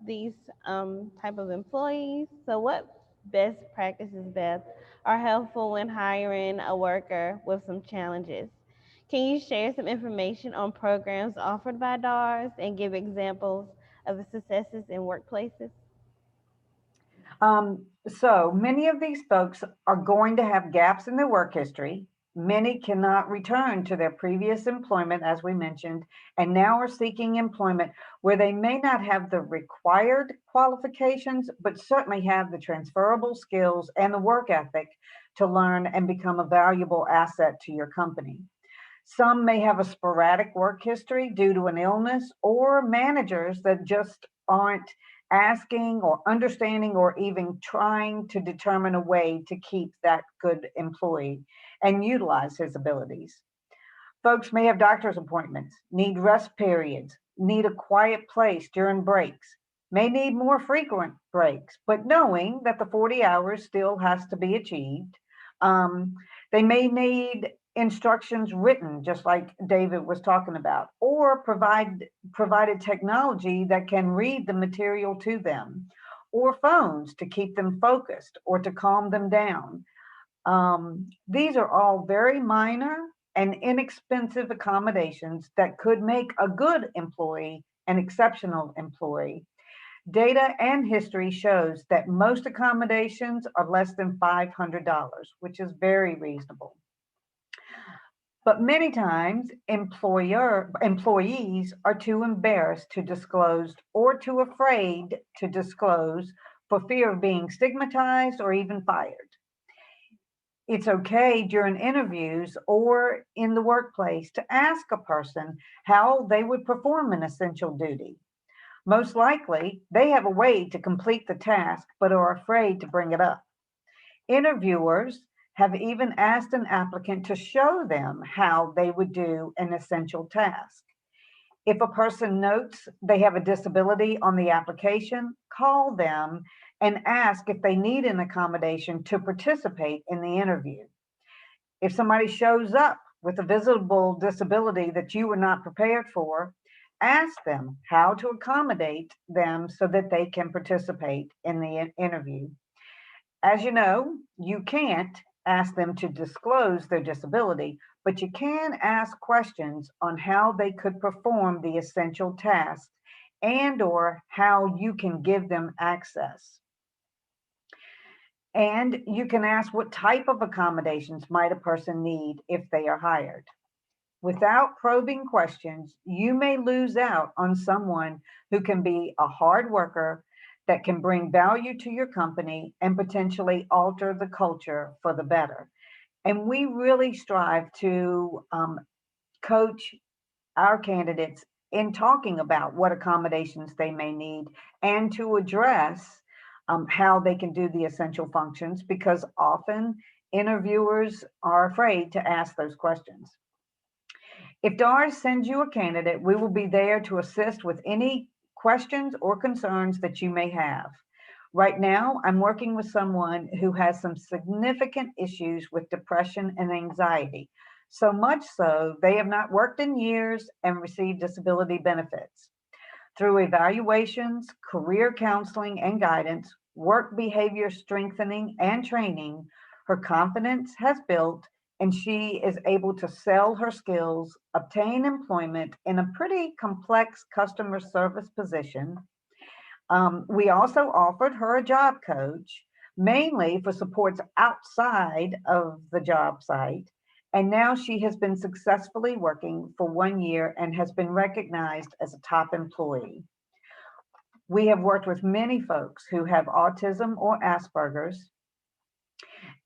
these type of employees. So what best practices, Beth, are helpful when hiring a worker with some challenges? Can you share some information on programs offered by DARS and give examples of the successes in workplaces? So many of these folks are going to have gaps in their work history. Many cannot return to their previous employment, as we mentioned, and now are seeking employment where they may not have the required qualifications, but certainly have the transferable skills and the work ethic to learn and become a valuable asset to your company. Some may have a sporadic work history due to an illness or managers that just aren't asking or understanding or even trying to determine a way to keep that good employee and utilize his abilities. Folks may have doctor's appointments, need rest periods, need a quiet place during breaks, may need more frequent breaks, but knowing that the 40 hours still has to be achieved. They may need instructions written, just like David was talking about, or provided technology that can read the material to them, or phones to keep them focused or to calm them down. These are all very minor and inexpensive accommodations that could make a good employee an exceptional employee. Data and history shows that most accommodations are less than $500, which is very reasonable. But many times employees are too embarrassed to disclose or too afraid to disclose for fear of being stigmatized or even fired. It's okay during interviews or in the workplace to ask a person how they would perform an essential duty. Most likely, they have a way to complete the task, but are afraid to bring it up. Interviewers have even asked an applicant to show them how they would do an essential task. If a person notes they have a disability on the application, call them and ask if they need an accommodation to participate in the interview. If somebody shows up with a visible disability that you were not prepared for, ask them how to accommodate them so that they can participate in the interview. As you know, you can't ask them to disclose their disability, but you can ask questions on how they could perform the essential tasks and or how you can give them access. And you can ask what type of accommodations might a person need if they are hired. Without probing questions, you may lose out on someone who can be a hard worker that can bring value to your company and potentially alter the culture for the better. And we really strive to coach our candidates in talking about what accommodations they may need and to address how they can do the essential functions, because often interviewers are afraid to ask those questions. If DARS sends you a candidate, we will be there to assist with any questions or concerns that you may have. Right now, I'm working with someone who has some significant issues with depression and anxiety. So much so, they have not worked in years and received disability benefits. Through evaluations, career counseling and guidance, work behavior strengthening and training, her confidence has built and she is able to sell her skills, obtain employment in a pretty complex customer service position. We also offered her a job coach, mainly for supports outside of the job site. And now she has been successfully working for 1 year and has been recognized as a top employee. We have worked with many folks who have autism or Asperger's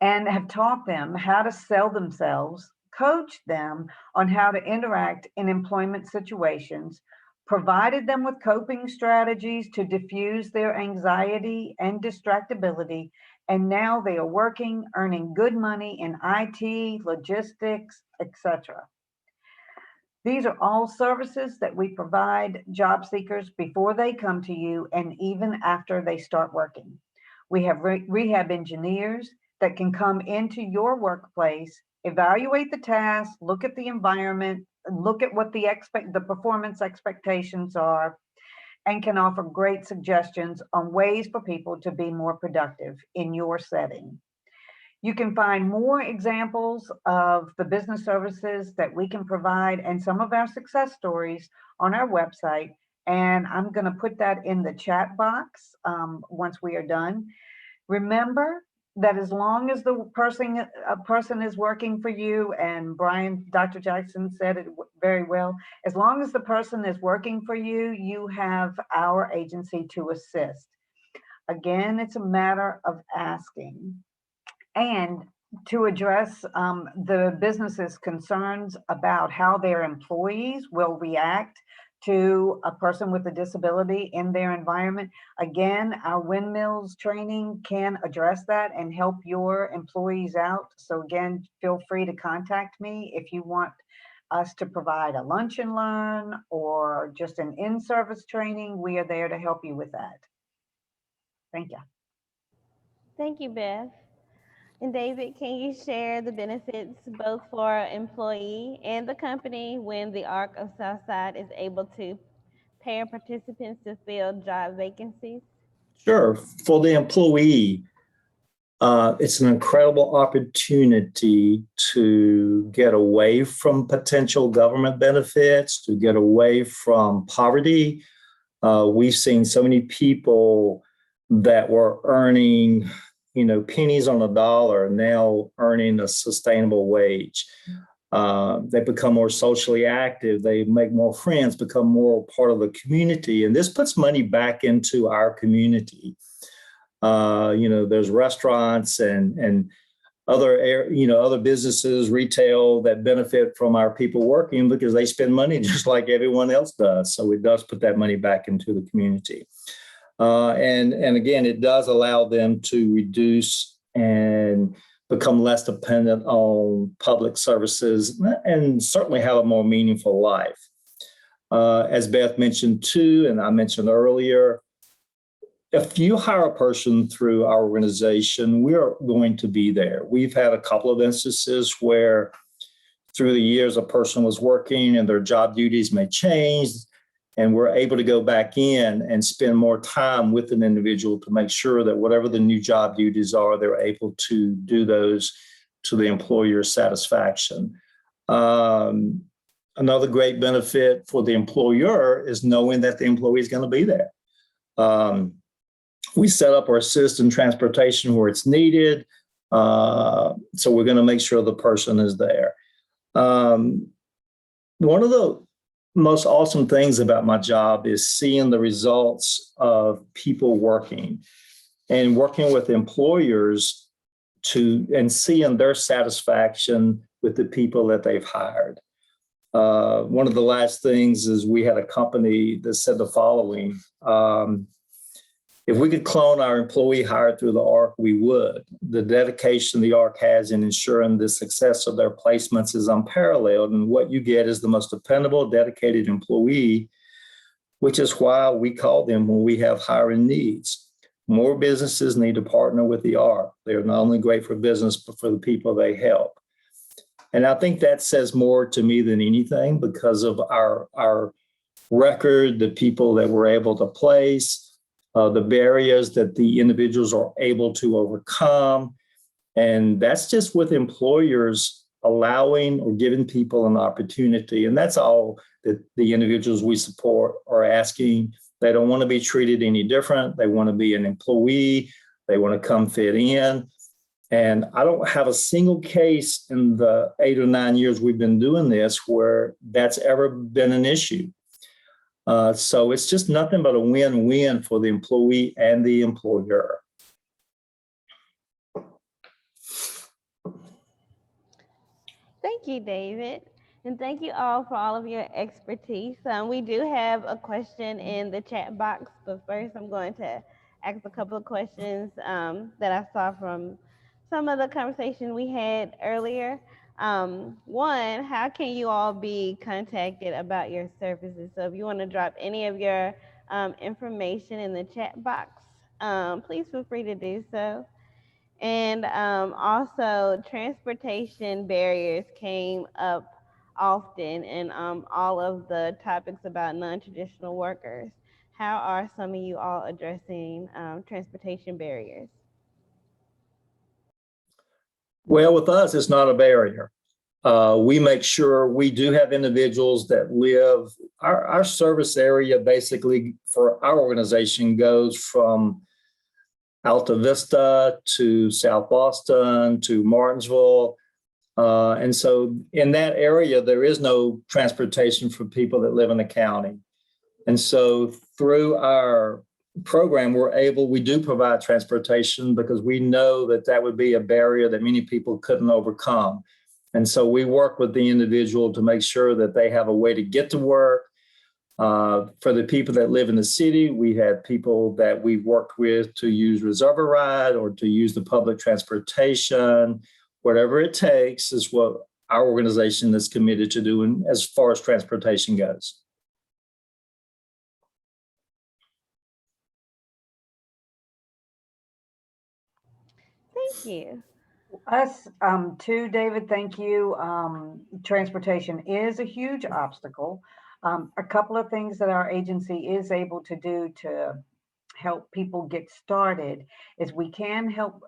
and have taught them how to sell themselves, coached them on how to interact in employment situations, provided them with coping strategies to diffuse their anxiety and distractibility, and now they are working, earning good money in IT, logistics, etc. These are all services that we provide job seekers before they come to you and even after they start working. We have rehab engineers that can come into your workplace, evaluate the task, look at the environment, look at what the performance expectations are, and can offer great suggestions on ways for people to be more productive in your setting. You can find more examples of the business services that we can provide and some of our success stories on our website. And I'm going to put that in the chat box once we are done. Remember that as long as a person is working for you, and Dr. Jackson said it very well, as long as the person is working for you, you have our agency to assist. Again, it's a matter of asking. And to address the business's concerns about how their employees will react to a person with a disability in their environment. Again, our windmills training can address that and help your employees out. So again, feel free to contact me if you want us to provide a lunch and learn or just an in-service training. We are there to help you with that. Thank you. Thank you, Beth. And David, can you share the benefits both for our employee and the company when the ARC of Southside is able to pair participants to fill job vacancies? Sure. For the employee, it's an incredible opportunity to get away from potential government benefits, to get away from poverty. We've seen so many people that were earning pennies on a dollar, now earning a sustainable wage. They become more socially active. They make more friends, become more part of the community. And this puts money back into our community. There's restaurants and other businesses, retail that benefit from our people working because they spend money just like everyone else does. So it does put that money back into the community. And again, it does allow them to reduce and become less dependent on public services and certainly have a more meaningful life. As Beth mentioned too, and I mentioned earlier, if you hire a person through our organization, we are going to be there. We've had a couple of instances where through the years a person was working and their job duties may change, and we're able to go back in and spend more time with an individual to make sure that whatever the new job duties are, they're able to do those to the employer's satisfaction. Another great benefit for the employer is knowing that the employee is going to be there. We set up or assist in transportation where it's needed. So we're going to make sure the person is there. One of the most awesome things about my job is seeing the results of people working and working with employers and seeing their satisfaction with the people that they've hired. One of the last things is we had a company that said the following: if we could clone our employee hired through the ARC, we would. The dedication the ARC has in ensuring the success of their placements is unparalleled. And what you get is the most dependable, dedicated employee, which is why we call them when we have hiring needs. More businesses need to partner with the ARC. They're not only great for business, but for the people they help. And I think that says more to me than anything because of our record, the people that we're able to place, the barriers that the individuals are able to overcome. And that's just with employers allowing or giving people an opportunity. And that's all that the individuals we support are asking. They don't want to be treated any different. They want to be an employee. They want to come fit in. And I don't have a single case in the 8 or 9 years we've been doing this where that's ever been an issue. So it's just nothing but a win-win for the employee and the employer. Thank you, David. And thank you all for all of your expertise. We do have a question in the chat box, but first I'm going to ask a couple of questions that I saw from some of the conversation we had earlier. One, how can you all be contacted about your services? So if you want to drop any of your information in the chat box, please feel free to do so. And also, transportation barriers came up often in all of the topics about non-traditional workers. How are some of you all addressing transportation barriers? Well, with us, it's not a barrier. We make sure we do have individuals that live, our service area basically for our organization goes from Alta Vista to South Boston to Martinsville. And so in that area, there is no transportation for people that live in the county. And so through our program, we do provide transportation because we know that that would be a barrier that many people couldn't overcome. And so we work with the individual to make sure that they have a way to get to work. For the people that live in the city, we have people that we've worked with to use Reserve a Ride or to use the public transportation. Whatever it takes is what our organization is committed to doing as far as transportation goes. Thank you. Us too, David, thank you. Transportation is a huge obstacle. A couple of things that our agency is able to do to help people get started is we can help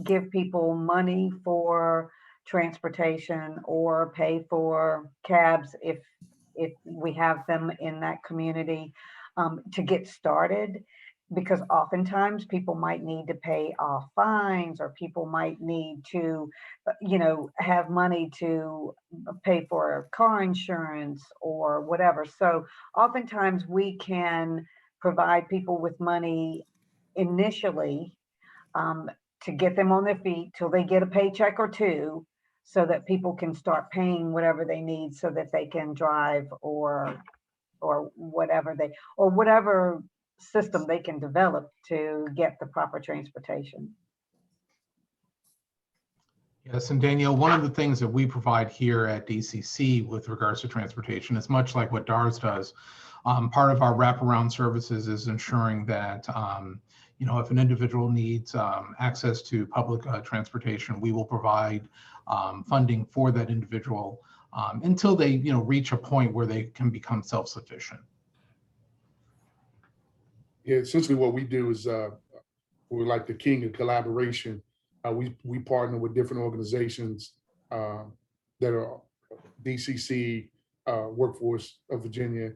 give people money for transportation or pay for cabs if we have them in that community to get started. Because oftentimes people might need to pay off fines or people might need to, have money to pay for car insurance or whatever. So oftentimes we can provide people with money initially to get them on their feet till they get a paycheck or two so that people can start paying whatever they need so that they can drive or whatever system they can develop to get the proper transportation. Yes, and Danielle, one of the things that we provide here at DCC with regards to transportation is much like what DARS does. Part of our wraparound services is ensuring that, if an individual needs access to public transportation, we will provide funding for that individual until they, reach a point where they can become self-sufficient. Yeah, essentially what we do is we're like the king of collaboration. We partner with different organizations that are DCC, Workforce of Virginia,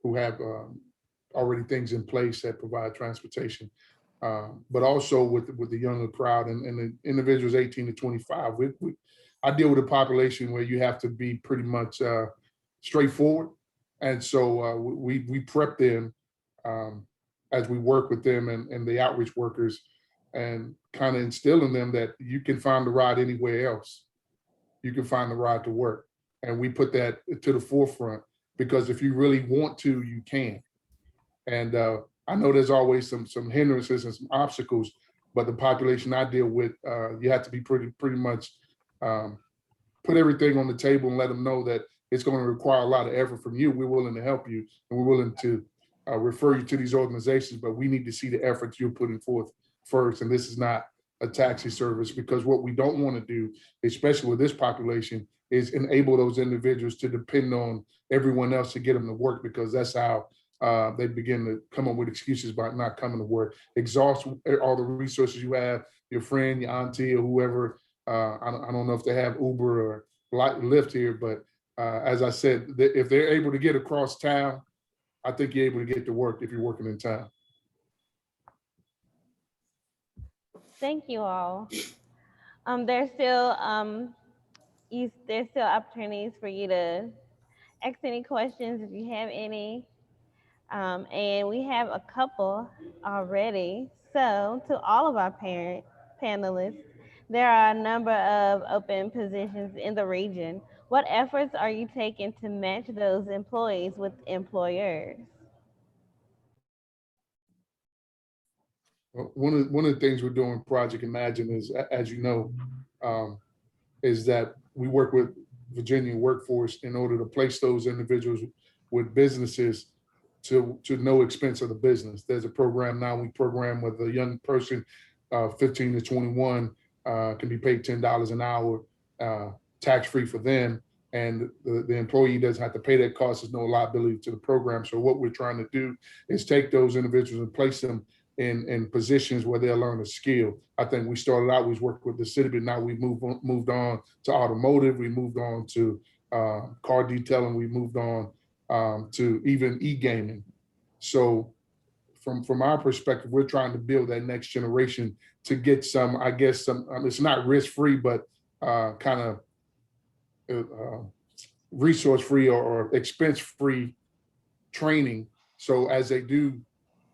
who have already things in place that provide transportation, but also with the younger crowd and the individuals 18 to 25. I deal with a population where you have to be pretty much straightforward. And so we prep them as we work with them and the outreach workers and kind of instill in them that you can find a ride anywhere else. You can find the ride to work. And we put that to the forefront because if you really want to, you can. And I know there's always some hindrances and some obstacles, but the population I deal with, you have to be pretty much put everything on the table and let them know that it's going to require a lot of effort from you. We're willing to help you and we're willing to refer you to these organizations, but we need to see the efforts you're putting forth first. And this is not a taxi service, because what we don't want to do, especially with this population, is enable those individuals to depend on everyone else to get them to work, because that's how they begin to come up with excuses about not coming to work. Exhaust all the resources you have, your friend, your auntie, or whoever. I don't know if they have Uber or Lyft here, but as I said, if they're able to get across town, I think you're able to get to work if you're working in town. Thank you all. There's still opportunities for you to ask any questions if you have any. And we have a couple already. So to all of our panelists, there are a number of open positions in the region. What efforts are you taking to match those employees with employers? One of the things we're doing, Project Imagine, is, as you know, is that we work with Virginia workforce in order to place those individuals with businesses to no expense of the business. There's a program now, we program with a young person, 15 to 21, can be paid $10 an hour, tax-free for them. And the employee doesn't have to pay that cost. There's no liability to the program. So what we're trying to do is take those individuals and place them in positions where they'll learn a skill. I think we started out, we was working with the city, but now we moved on to automotive, we moved on to car detailing, we moved on to even e-gaming. So from our perspective, we're trying to build that next generation to get some, I guess, it's not risk-free, but kind of resource-free or expense-free training. So as they do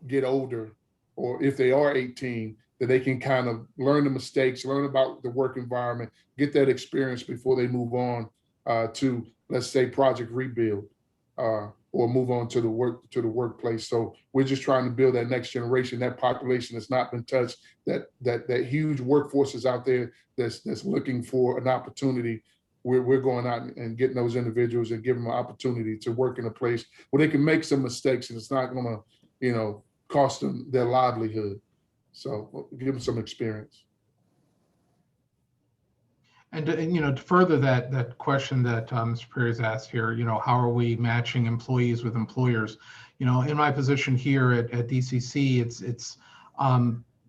get older, or if they are 18, that they can kind of learn the mistakes, learn about the work environment, get that experience before they move on to, let's say, Project Rebuild, or move on to the workplace. So we're just trying to build that next generation, that population that's not been touched, that huge workforce is out there that's looking for an opportunity. We're going out and getting those individuals and giving them an opportunity to work in a place where they can make some mistakes and it's not going to, cost them their livelihood. So we'll give them some experience. And to further that question that Mr. Perry's asked here, how are we matching employees with employers? In my position here at DCC, it's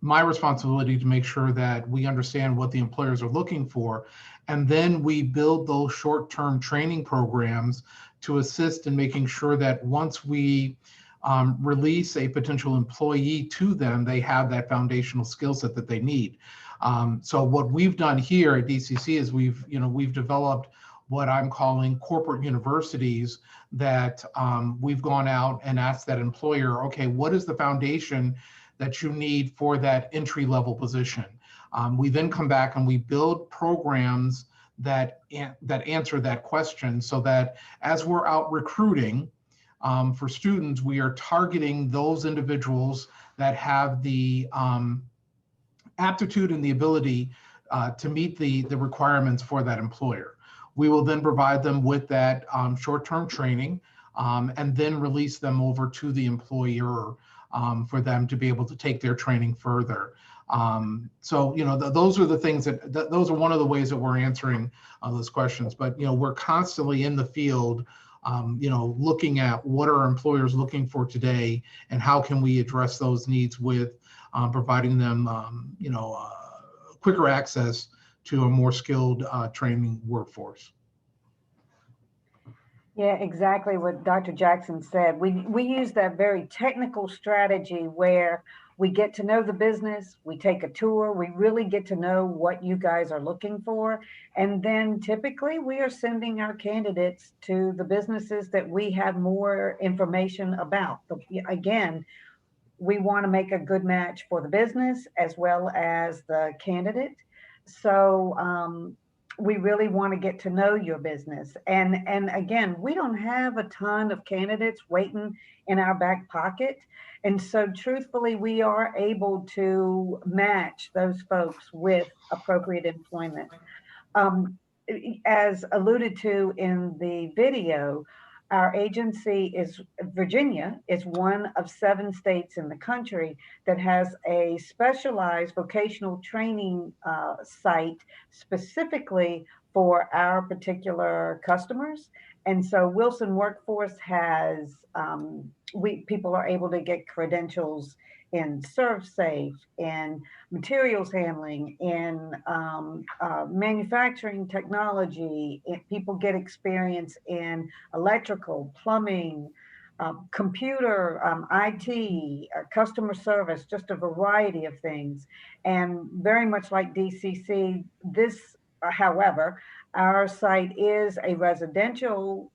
my responsibility to make sure that we understand what the employers are looking for, and then we build those short-term training programs to assist in making sure that once we release a potential employee to them, they have that foundational skill set that they need. So what we've done here at DCC is we've developed what I'm calling corporate universities that we've gone out and asked that employer, okay, what is the foundation that you need for that entry-level position? We then come back and we build programs that answer that question, so that as we're out recruiting, for students, we are targeting those individuals that have the aptitude and the ability to meet the requirements for that employer. We will then provide them with that short-term training and then release them over to the employer for them to be able to take their training further. So, those are the things those are one of the ways that we're answering those questions. But, we're constantly in the field looking at what are employers looking for today and how can we address those needs with providing them, quicker access to a more skilled training workforce. Yeah, exactly what Dr. Jackson said. We use that very technical strategy where we get to know the business, we take a tour, we really get to know what you guys are looking for. And then typically we are sending our candidates to the businesses that we have more information about. Again, we want to make a good match for the business as well as the candidate. So we really want to get to know your business. And again, we don't have a ton of candidates waiting in our back pocket. And so truthfully, we are able to match those folks with appropriate employment. As alluded to in the video, Our agency Virginia is one of 7 states in the country that has a specialized vocational training site specifically for our particular customers. And so Wilson Workforce has, people are able to get credentials in ServSafe, in materials handling, in manufacturing technology. People get experience in electrical, plumbing, computer, IT, customer service, just a variety of things. And very much like DCC, however, our site is a residential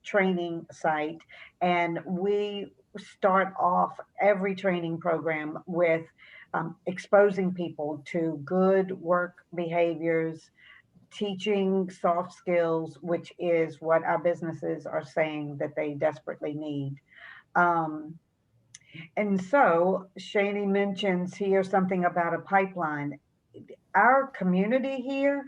training site, and we start off every training program with exposing people to good work behaviors, teaching soft skills, which is what our businesses are saying that they desperately need. And so Shani mentions here something about a pipeline. Our community here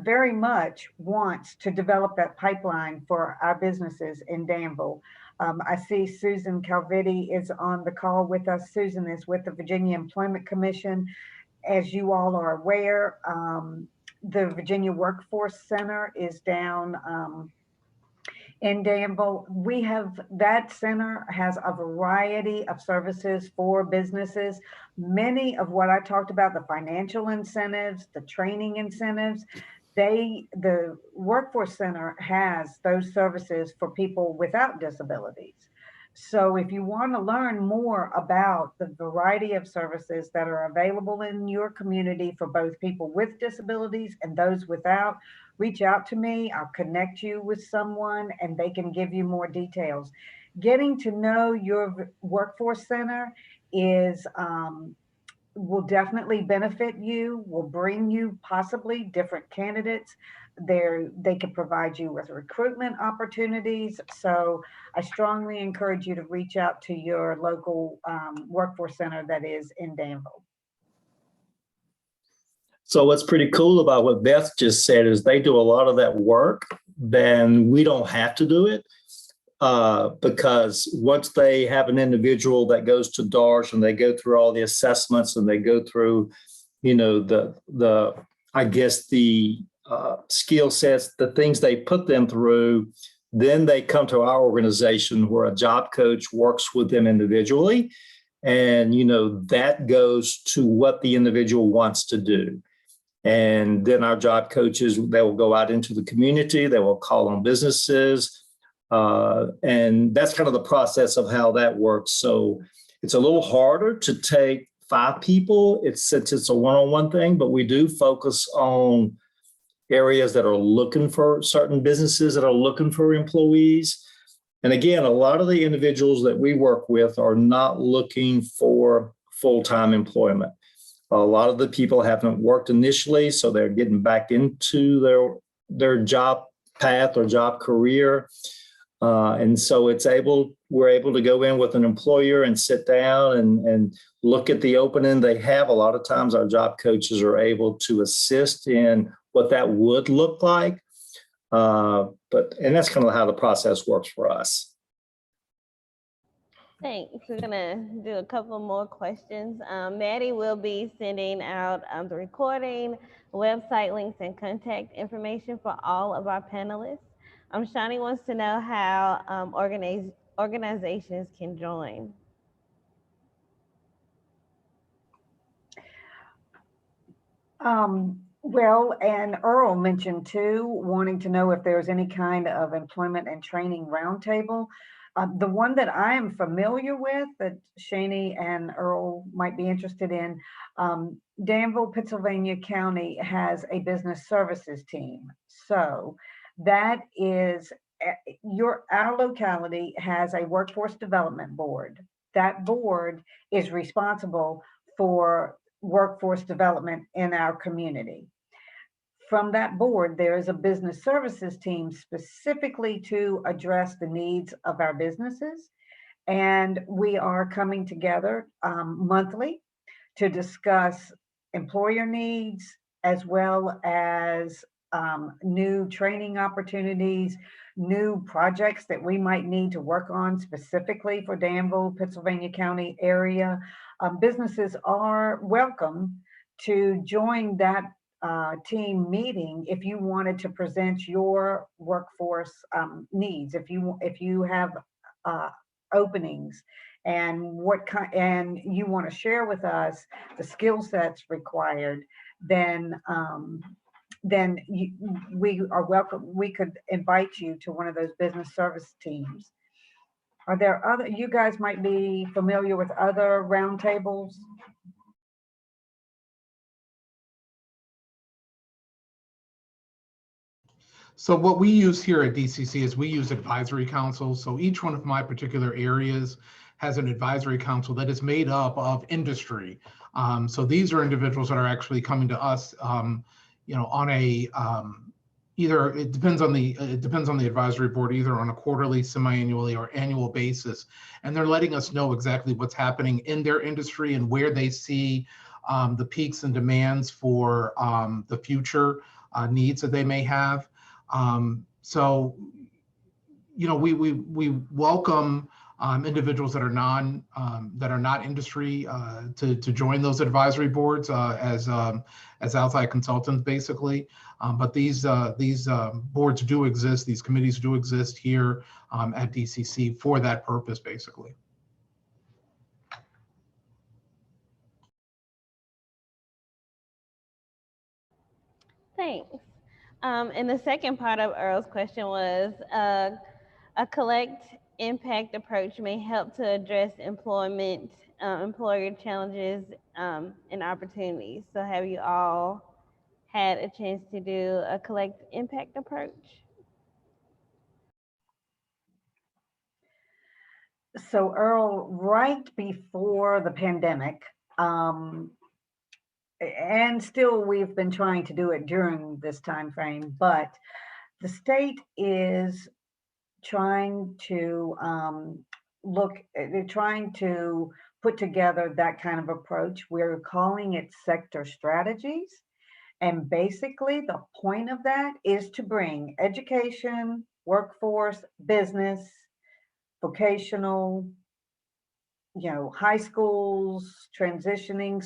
very much wants to develop that pipeline for our businesses in Danville. I see Susan Calvitti is on the call with us. Susan is with the Virginia Employment Commission. As you all are aware, the Virginia Workforce Center is down in Danville. That center has a variety of services for businesses. Many of what I talked about, the financial incentives, the training incentives, the Workforce Center has those services for people without disabilities. So if you want to learn more about the variety of services that are available in your community for both people with disabilities and those without, reach out to me. I'll connect you with someone and they can give you more details. Getting to know your Workforce Center will definitely benefit you, will bring you possibly different candidates. They can provide you with recruitment opportunities. So I strongly encourage you to reach out to your local Workforce Center that is in Danville. So what's pretty cool about what Beth just said is they do a lot of that work, then we don't have to do it. Because once they have an individual that goes to DARS and they go through all the assessments and they go through, the skill sets, the things they put them through, then they come to our organization where a job coach works with them individually. And, that goes to what the individual wants to do. And then our job coaches, they will go out into the community, they will call on businesses. And that's kind of the process of how that works. So it's a little harder to take 5 people. Since it's a one-on-one thing, but we do focus on areas that are looking for certain businesses that are looking for employees. And again, a lot of the individuals that we work with are not looking for full-time employment. A lot of the people haven't worked initially, so they're getting back into their job path or job career. And so we're able to go in with an employer and sit down and look at the opening they have. A lot of times our job coaches are able to assist in what that would look like. And that's kind of how the process works for us. Thanks. We're gonna do a couple more questions. Maddie will be sending out the recording, website links, and contact information for all of our panelists. Shani wants to know how organizations can join. Well, and Earl mentioned too, wanting to know if there's any kind of employment and training roundtable. The one that I am familiar with that Shani and Earl might be interested in, Danville, Pennsylvania County has a business services team. So that is, our locality has a workforce development board. That board is responsible for workforce development in our community. From that board, there is a business services team specifically to address the needs of our businesses. And we are coming together monthly to discuss employer needs as well as new training opportunities, new projects that we might need to work on specifically for Danville, Pennsylvania County area, businesses are welcome to join that team meeting if you wanted to present your workforce needs, if you have openings and and you want to share with us the skill sets required, then we are welcome. We could invite you to one of those business service teams. Are there other, you guys might be familiar with other roundtables? So what we use here at DCC is we use advisory councils. So each one of my particular areas has an advisory council that is made up of industry. So these are individuals that are actually coming to us, on a either it depends on the advisory board, either on a quarterly, semi-annually, or annual basis, and they're letting us know exactly what's happening in their industry and where they see the peaks and demands for the future needs that they may have. So, we welcome individuals that are not industry to join those advisory boards as outside consultants, basically. But these boards do exist. These committees do exist here at DCC for that purpose, basically. Thanks. And the second part of Earl's question was a collect impact approach may help to address employment, employer challenges and opportunities. So have you all had a chance to do a collect impact approach? So Earl, right before the pandemic, and still we've been trying to do it during this time frame, but the state is trying to they're trying to put together that kind of approach. We're calling it sector strategies. And basically the point of that is to bring education, workforce, business, vocational, high schools, transitioning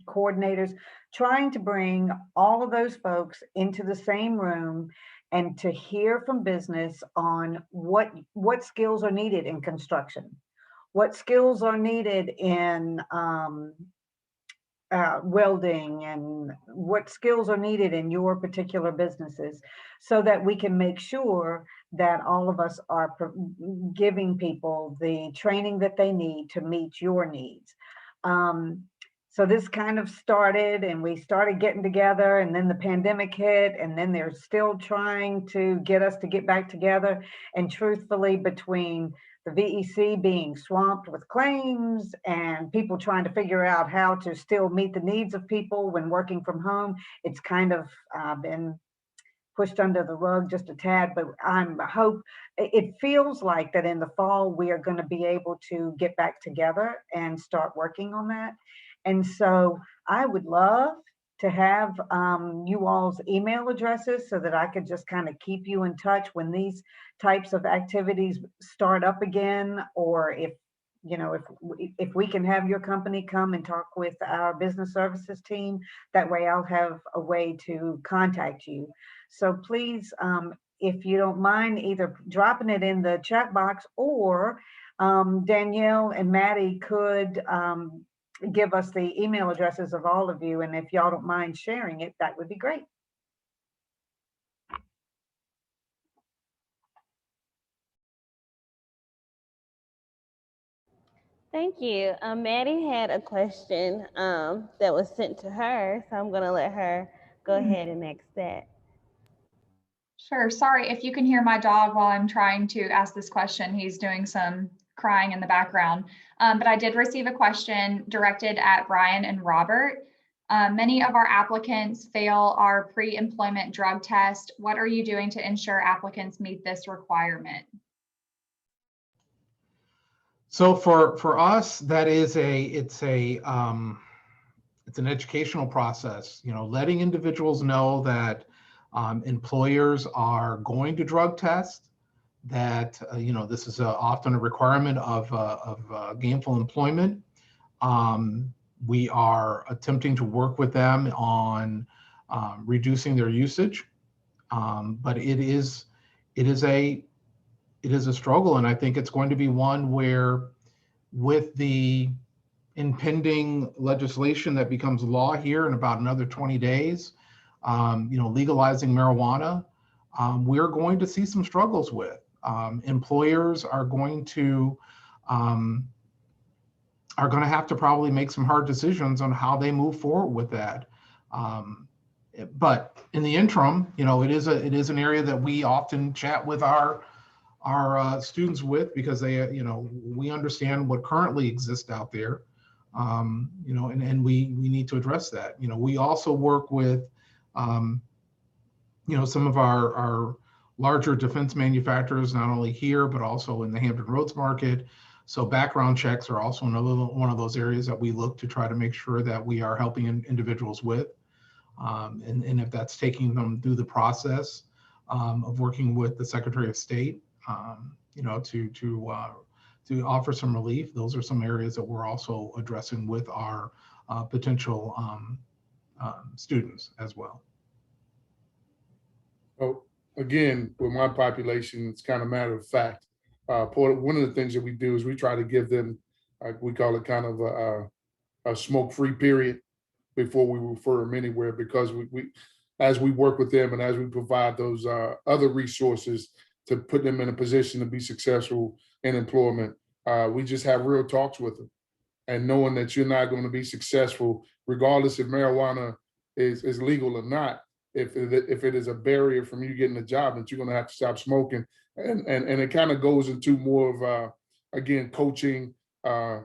coordinators, trying to bring all of those folks into the same room and to hear from business on what skills are needed in construction, what skills are needed in welding, and what skills are needed in your particular businesses, so that we can make sure that all of us are giving people the training that they need to meet your needs. So this kind of started, and we started getting together, and then the pandemic hit, and then they're still trying to get us to get back together. And truthfully, between the VEC being swamped with claims and people trying to figure out how to still meet the needs of people when working from home, it's kind of been pushed under the rug just a tad. But I hope, it feels like that in the fall, we are going to be able to get back together and start working on that. And so I would love to have you all's email addresses so that I could just kind of keep you in touch when these types of activities start up again, or if we can have your company come and talk with our business services team, that way I'll have a way to contact you. So please, if you don't mind, either dropping it in the chat box, or Danielle and Maddie could give us the email addresses of all of you. And if y'all don't mind sharing it, that would be great. Thank you. Maddie had a question that was sent to her, so I'm going to let her go ahead and ask that. Sure. Sorry if you can hear my dog while I'm trying to ask this question. He's doing some crying in the background. But I did receive a question directed at Brian and Robert. Many of our applicants fail our pre-employment drug test. What are you doing to ensure applicants meet this requirement? So for us, that is it's an educational process. Letting individuals know that Employers are going to drug test. That this is often a requirement of gainful employment. We are attempting to work with them on reducing their usage, but it is a struggle, and I think it's going to be one where, with the impending legislation that becomes law here in about another 20 days, legalizing marijuana, we're going to see some struggles with. Employers are going to have to probably make some hard decisions on how they move forward with that. But in the interim, it is an area that we often chat with our students with, because they, we understand what currently exists out there, and we need to address that. We also work with, some of our larger defense manufacturers, not only here, but also in the Hampton Roads market. So background checks are also another one of those areas that we look to try to make sure that we are helping individuals with. And if that's taking them through the process of working with the Secretary of State, to offer some relief, those are some areas that we're also addressing with our potential students as well. So again, with my population, it's kind of matter of fact. One of the things that we do is we try to give them, we call it kind of a smoke-free period before we refer them anywhere, because we as we work with them and as we provide those other resources to put them in a position to be successful in employment, we just have real talks with them, and knowing that you're not going to be successful regardless if marijuana is legal or not. If it is a barrier from you getting a job, that you're going to have to stop smoking, and it kind of goes into more of again, coaching, as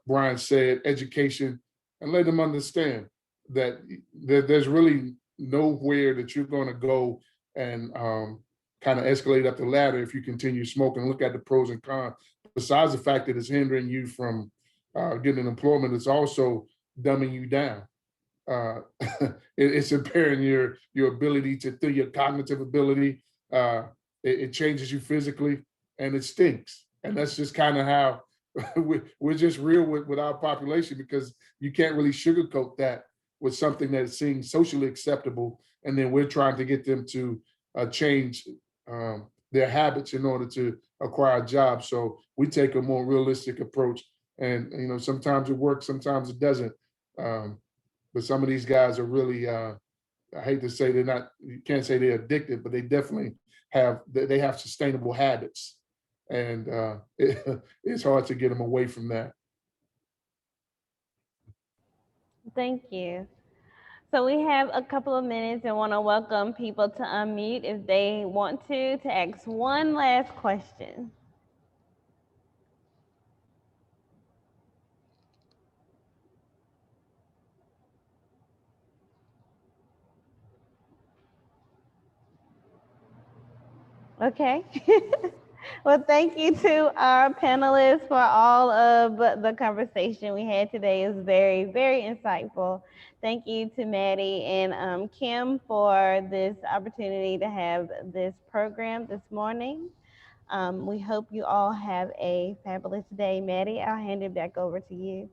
Brian said, education, and let them understand that there's really nowhere that you're going to go and kind of escalate up the ladder if you continue smoking. Look at the pros and cons. Besides the fact that it's hindering you from getting employment, it's also dumbing you down. It's impairing your ability through your cognitive ability. It changes you physically, and it stinks. And that's just kind of how we're just real with our population, because you can't really sugarcoat that with something that is seen socially acceptable, and then we're trying to get them to change their habits in order to acquire a job. So we take a more realistic approach, and sometimes it works, sometimes it doesn't. But some of these guys are really, I hate to say they're not, you can't say they're addicted, but they definitely have sustainable habits. And it's hard to get them away from that. Thank you. So we have a couple of minutes and want to welcome people to unmute if they want to ask one last question. Okay. Well, thank you to our panelists for all of the conversation we had today. It was very, very insightful. Thank you to Maddie and Kim for this opportunity to have this program this morning. We hope you all have a fabulous day. Maddie, I'll hand it back over to you.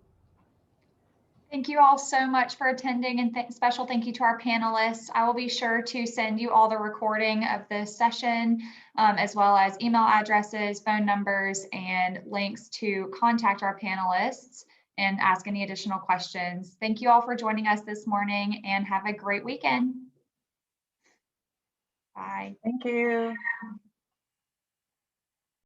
Thank you all so much for attending, and special thank you to our panelists. I will be sure to send you all the recording of this session, as well as email addresses, phone numbers, and links to contact our panelists and ask any additional questions. Thank you all for joining us this morning, and have a great weekend. Bye. Thank you.